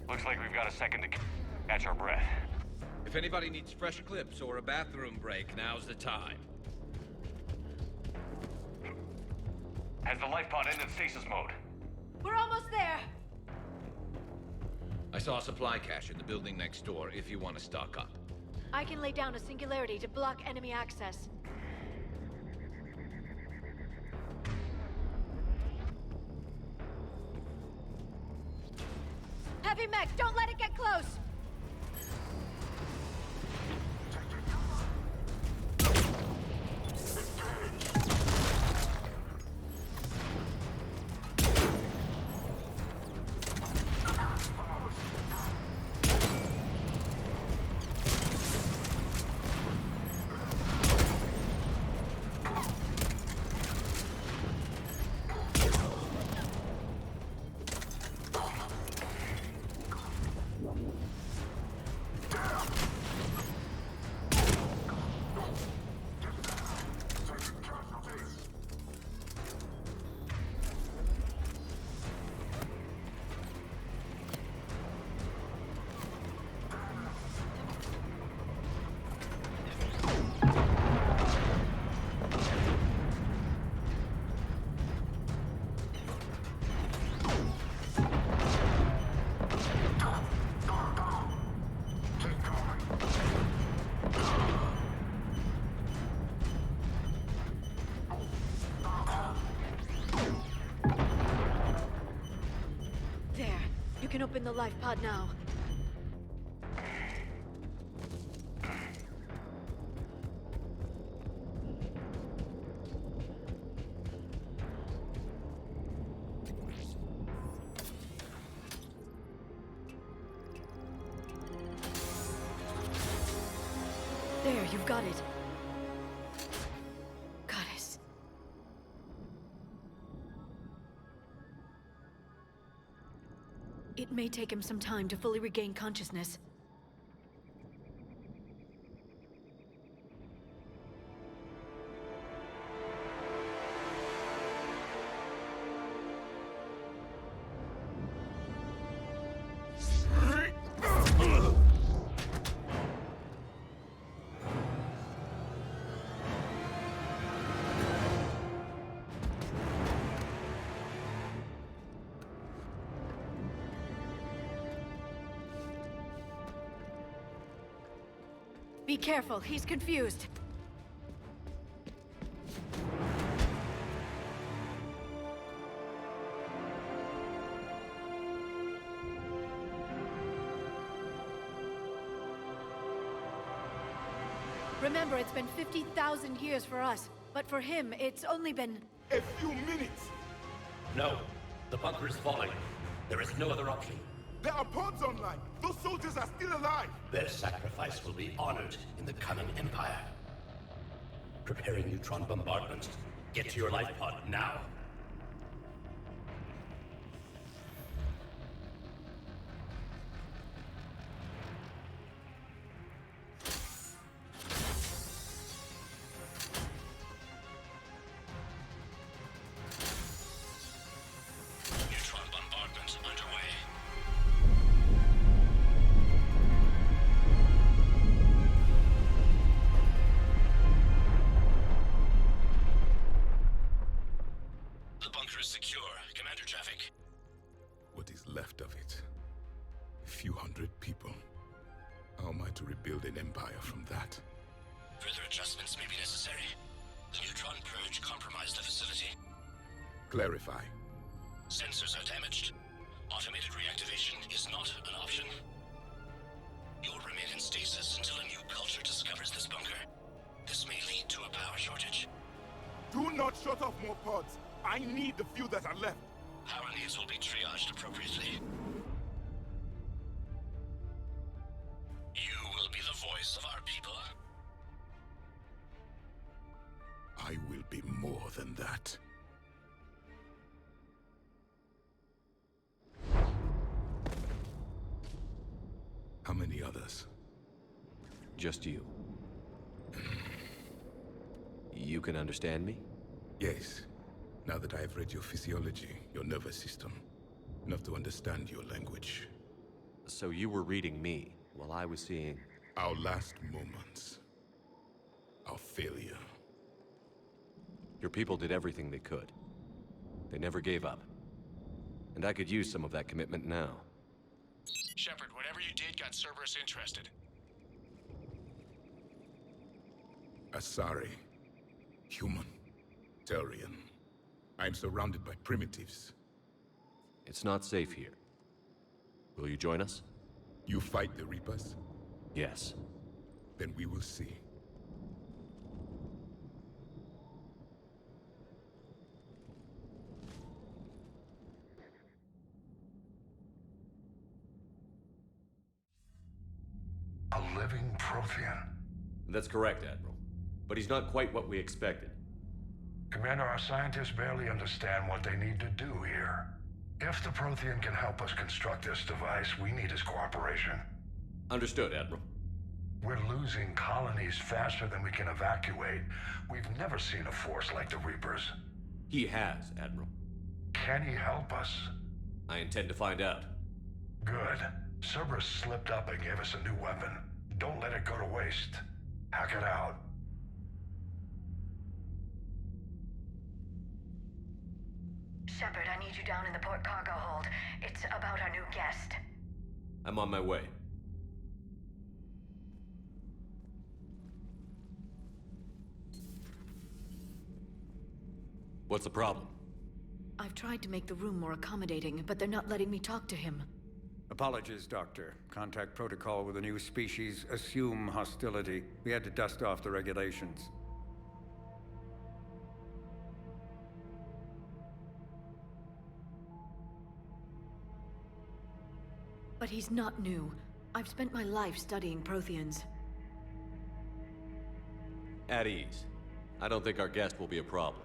Looks like we've got a second to catch our breath. If anybody needs fresh clips or a bathroom break, now's the time. Has the life pod ended stasis mode? We're almost there! I saw a supply cache in the building next door if you want to stock up. I can lay down a singularity to block enemy access. Heavy mech, don't let it get close! You can open the life pod now. There, you've got it. Goddess. It may take him some time to fully regain consciousness. Be careful, he's confused. Remember, it's been 50,000 years for us, but for him, it's only been... A few minutes! No. The bunker is falling. There is no other option. There are pods online! Those soldiers are still alive! Their sacrifice will be honored in the coming Empire. Preparing neutron bombardment. Get to your life pod now. Neutron bombardment underway. The bunker is secure. Commander traffic. What is left of it? A few hundred people. How am I to rebuild an empire from that? Further adjustments may be necessary. The neutron purge compromised the facility. Clarify. Sensors are damaged. Automated reactivation is not an option. You'll remain in stasis until a new culture discovers this bunker. This may lead to a power shortage. Do not shut off more pods! I need the few that are left! Power needs will be triaged appropriately. You will be the voice of our people. I will be more than that. How many others? Just you. You can understand me? Yes. Now that I have read your physiology, your nervous system, enough to understand your language. So you were reading me, while I was seeing... Our last moments. Our failure. Your people did everything they could. They never gave up. And I could use some of that commitment now. Shepard, whatever you did got Cerberus interested. Asari. Human. Turian. I am surrounded by primitives. It's not safe here. Will you join us? You fight the Reapers? Yes. Then we will see. A living Protean. That's correct, Admiral. But he's not quite what we expected. Commander, our scientists barely understand what they need to do here. If the Protean can help us construct this device, we need his cooperation. Understood, Admiral. We're losing colonies faster than we can evacuate. We've never seen a force like the Reapers. He has, Admiral. Can he help us? I intend to find out. Good. Cerberus slipped up and gave us a new weapon. Don't let it go to waste. Hack it out. Shepard, I need you down in the port cargo hold. It's about our new guest. I'm on my way. What's the problem? I've tried to make the room more accommodating, but they're not letting me talk to him. Apologies, Doctor. Contact protocol with a new species. Assume hostility. We had to dust off the regulations. But he's not new. I've spent my life studying Protheans. At ease. I don't think our guest will be a problem.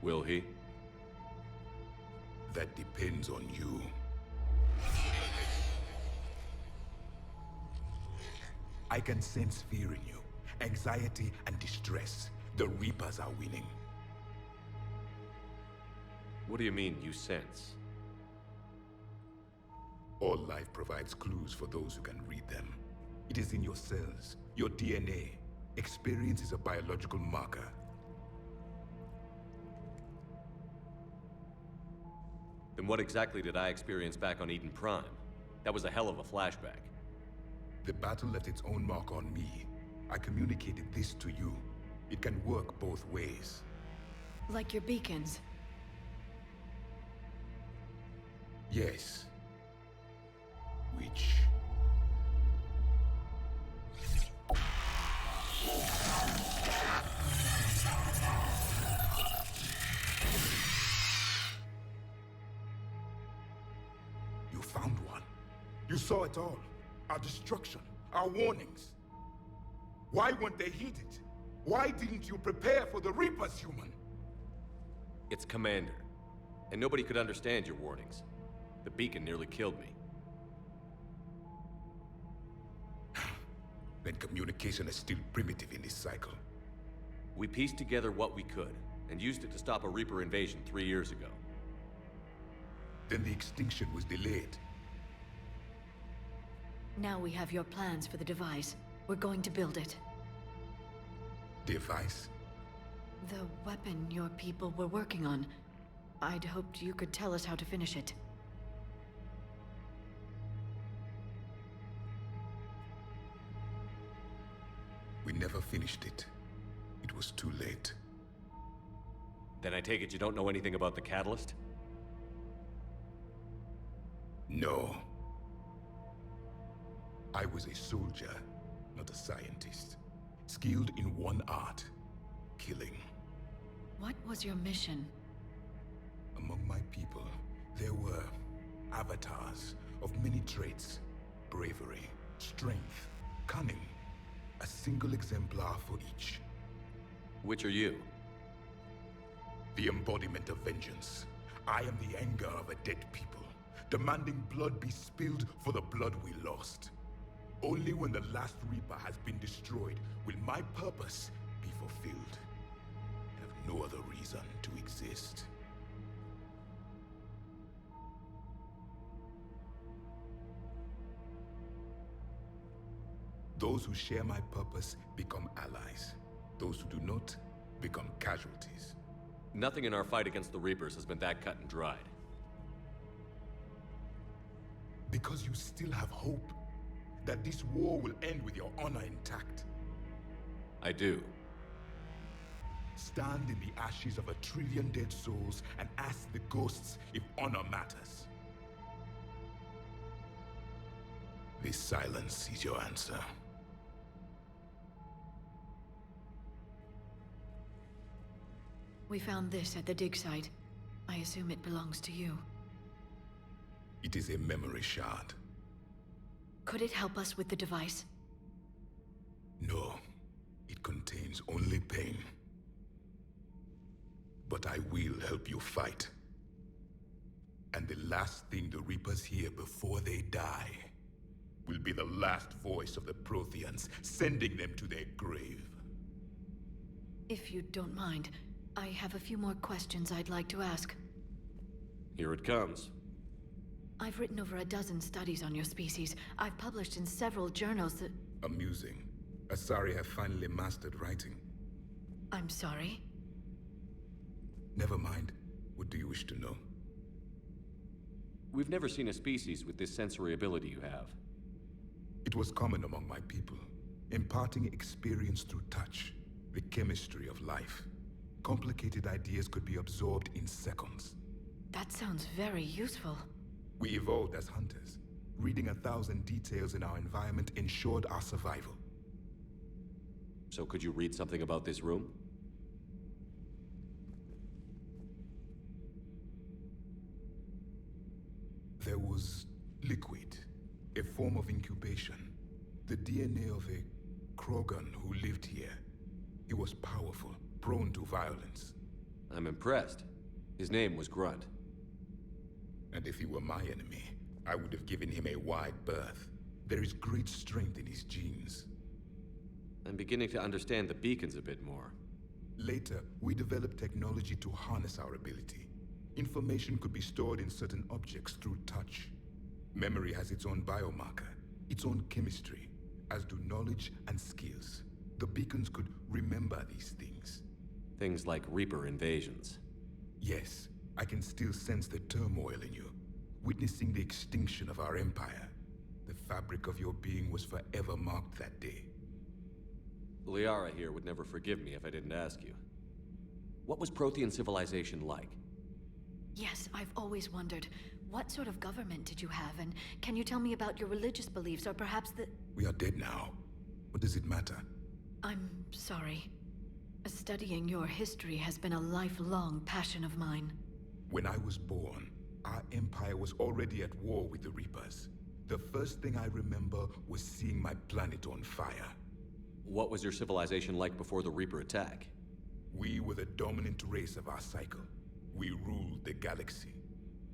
Will he? That depends on you. I can sense fear in you, anxiety and distress. The Reapers are winning. What do you mean, you sense? All life provides clues for those who can read them. It is in your cells, your DNA. Experience is a biological marker. Then what exactly did I experience back on Eden Prime? That was a hell of a flashback. The battle left its own mark on me. I communicated this to you. It can work both ways. Like your beacons. Yes. You found one. You saw it all. Our destruction, our warnings. Why weren't they heeded? Why didn't you prepare for the Reapers, human? It's Commander. And nobody could understand your warnings. The beacon nearly killed me. Then communication is still primitive in this cycle. We pieced together what we could, and used it to stop a Reaper invasion 3 years ago. Then the extinction was delayed. Now we have your plans for the device. We're going to build it. Device? The weapon your people were working on. I'd hoped you could tell us how to finish it. We never finished it. It was too late. Then I take it you don't know anything about the catalyst? No. I was a soldier, not a scientist. Skilled in one art, killing. What was your mission? Among my people, there were avatars of many traits. Bravery, strength, cunning. A single exemplar for each. Which are you? The embodiment of vengeance. I am the anger of a dead people, demanding blood be spilled for the blood we lost. Only when the last Reaper has been destroyed will my purpose be fulfilled. I have no other reason to exist. Those who share my purpose become allies. Those who do not become casualties. Nothing in our fight against the Reapers has been that cut and dried. Because you still have hope that this war will end with your honor intact. I do. Stand in the ashes of 1 trillion dead souls and ask the ghosts if honor matters. This silence is your answer. We found this at the dig site. I assume it belongs to you. It is a memory shard. Could it help us with the device? No. It contains only pain. But I will help you fight. And the last thing the Reapers hear before they die will be the last voice of the Proteans, sending them to their grave. If you don't mind, I have a few more questions I'd like to ask. Here it comes. I've written over a dozen studies on your species. I've published in several journals that... Amusing. Asari have finally mastered writing. I'm sorry? Never mind. What do you wish to know? We've never seen a species with this sensory ability you have. It was common among my people, imparting experience through touch, the chemistry of life. Complicated ideas could be absorbed in seconds. That sounds very useful. We evolved as hunters. Reading 1,000 details in our environment ensured our survival. So could you read something about this room? There was liquid, a form of incubation. The DNA of a Krogan who lived here. He was powerful, prone to violence. I'm impressed. His name was Grunt. And if he were my enemy, I would have given him a wide berth. There is great strength in his genes. I'm beginning to understand the beacons a bit more. Later, we developed technology to harness our ability. Information could be stored in certain objects through touch. Memory has its own biomarker, its own chemistry, as do knowledge and skills. The beacons could remember these things. Things like Reaper invasions. Yes, I can still sense the turmoil in you, witnessing the extinction of our empire. The fabric of your being was forever marked that day. Liara here would never forgive me if I didn't ask you. What was Protean civilization like? Yes, I've always wondered. What sort of government did you have, and can you tell me about your religious beliefs, or perhaps the... We are dead now. What does it matter? I'm sorry. Studying your history has been a lifelong passion of mine. When I was born, our Empire was already at war with the Reapers. The first thing I remember was seeing my planet on fire. What was your civilization like before the Reaper attack? We were the dominant race of our cycle. We ruled the galaxy.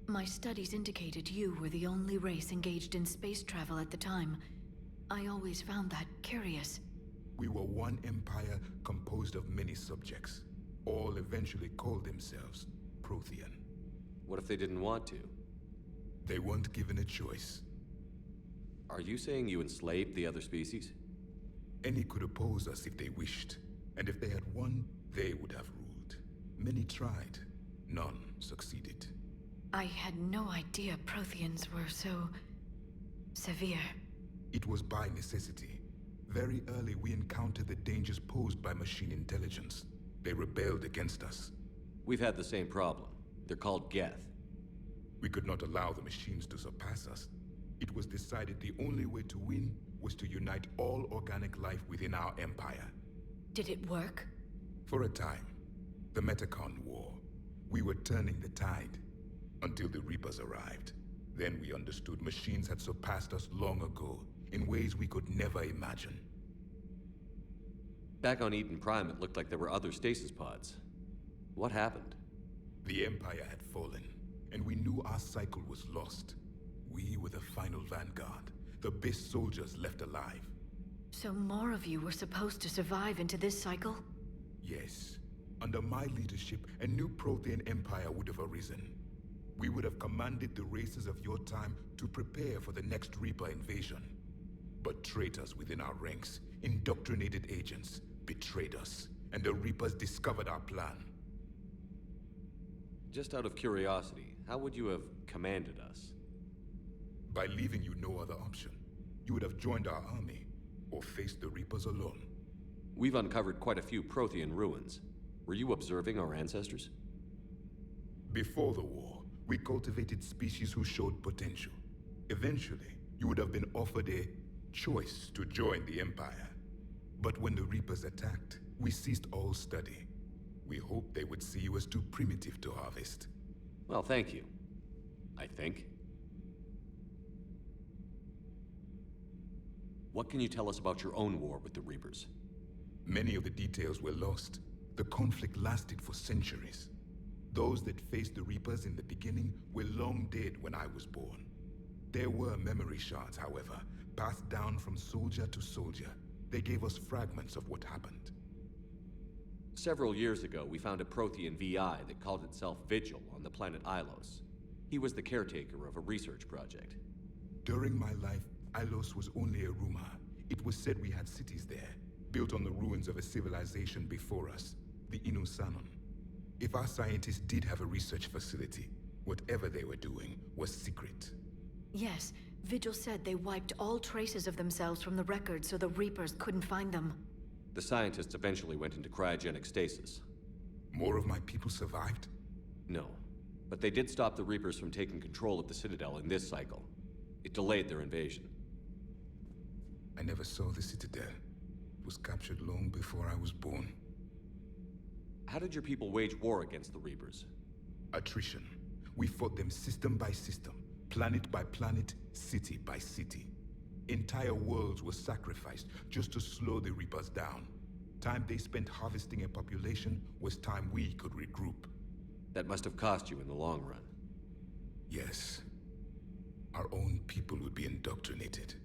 My studies indicated you were the only race engaged in space travel at the time. I always found that curious. We were one empire composed of many subjects. All eventually called themselves Protean. What if they didn't want to? They weren't given a choice. Are you saying you enslaved the other species? Any could oppose us if they wished, and if they had won, they would have ruled. Many tried. None succeeded. I had no idea Protheans were so... severe. It was by necessity. Very early we encountered the dangers posed by machine intelligence. They rebelled against us. We've had the same problem. They're called Geth. We could not allow the machines to surpass us. It was decided the only way to win was to unite all organic life within our empire. Did it work? For a time. The Metacon War. We were turning the tide. Until the Reapers arrived. Then we understood machines had surpassed us long ago, in ways we could never imagine. Back on Eden Prime, it looked like there were other stasis pods. What happened? The Empire had fallen, and we knew our cycle was lost. We were the final vanguard, the best soldiers left alive. So more of you were supposed to survive into this cycle? Yes. Under my leadership, a new Protean empire would have arisen. We would have commanded the races of your time to prepare for the next Reaper invasion. But traitors within our ranks, indoctrinated agents, betrayed us, and the Reapers discovered our plan. Just out of curiosity, how would you have commanded us? By leaving you no other option. You would have joined our army, or faced the Reapers alone. We've uncovered quite a few Protean ruins. Were you observing our ancestors? Before the war, we cultivated species who showed potential. Eventually, you would have been offered a choice to join the Empire. But when the Reapers attacked, we ceased all study. We hoped they would see you as too primitive to harvest. Well, thank you. I think. What can you tell us about your own war with the Reapers? Many of the details were lost. The conflict lasted for centuries. Those that faced the Reapers in the beginning were long dead when I was born. There were memory shards, however, passed down from soldier to soldier. They gave us fragments of what happened. Several years ago, we found a Protean VI that called itself Vigil on the planet Ilos. He was the caretaker of a research project. During my life, Ilos was only a rumor. It was said we had cities there, built on the ruins of a civilization before us, the Inusanon. If our scientists did have a research facility, whatever they were doing was secret. Yes, Vigil said they wiped all traces of themselves from the records so the Reapers couldn't find them. The scientists eventually went into cryogenic stasis. More of my people survived? No, but they did stop the Reapers from taking control of the Citadel in this cycle. It delayed their invasion. I never saw the Citadel. It was captured long before I was born. How did your people wage war against the Reapers? Attrition. We fought them system by system, planet by planet, city by city. Entire worlds were sacrificed just to slow the Reapers down. Time they spent harvesting a population was time we could regroup. That must have cost you in the long run. Yes. Our own people would be indoctrinated,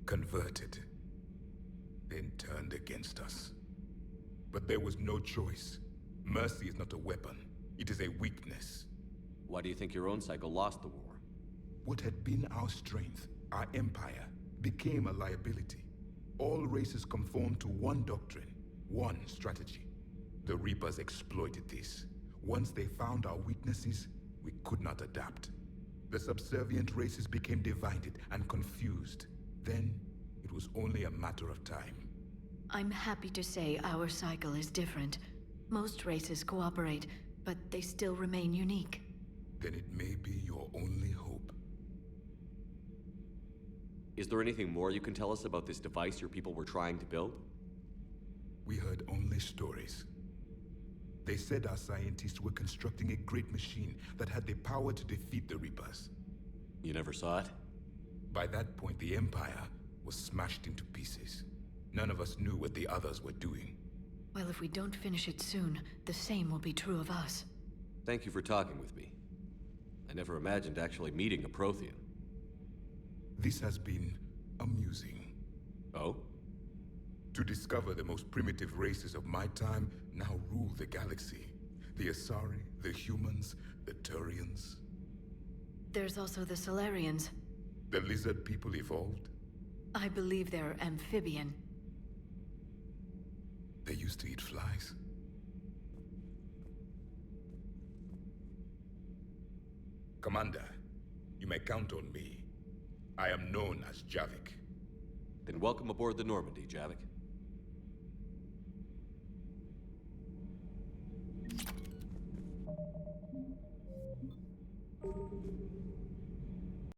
converted, then turned against us. But there was no choice. Mercy is not a weapon. It is a weakness. Why do you think your own cycle lost the war? What had been our strength, our empire, became a liability. All races conformed to one doctrine, one strategy. The Reapers exploited this. Once they found our weaknesses, we could not adapt. The subservient races became divided and confused. Then, it was only a matter of time. I'm happy to say our cycle is different. Most races cooperate, but they still remain unique. Then it may be your only hope. Is there anything more you can tell us about this device your people were trying to build? We heard only stories. They said our scientists were constructing a great machine that had the power to defeat the Reapers. You never saw it? By that point, the Empire was smashed into pieces. None of us knew what the others were doing. Well, if we don't finish it soon, the same will be true of us. Thank you for talking with me. I never imagined actually meeting a Protean. This has been amusing. Oh? To discover the most primitive races of my time now rule the galaxy. The Asari, the humans, the Turians. There's also the Solarians. The lizard people evolved? I believe they're amphibian. They used to eat flies. Commander, you may count on me. I am known as Javik. Then welcome aboard the Normandy, Javik.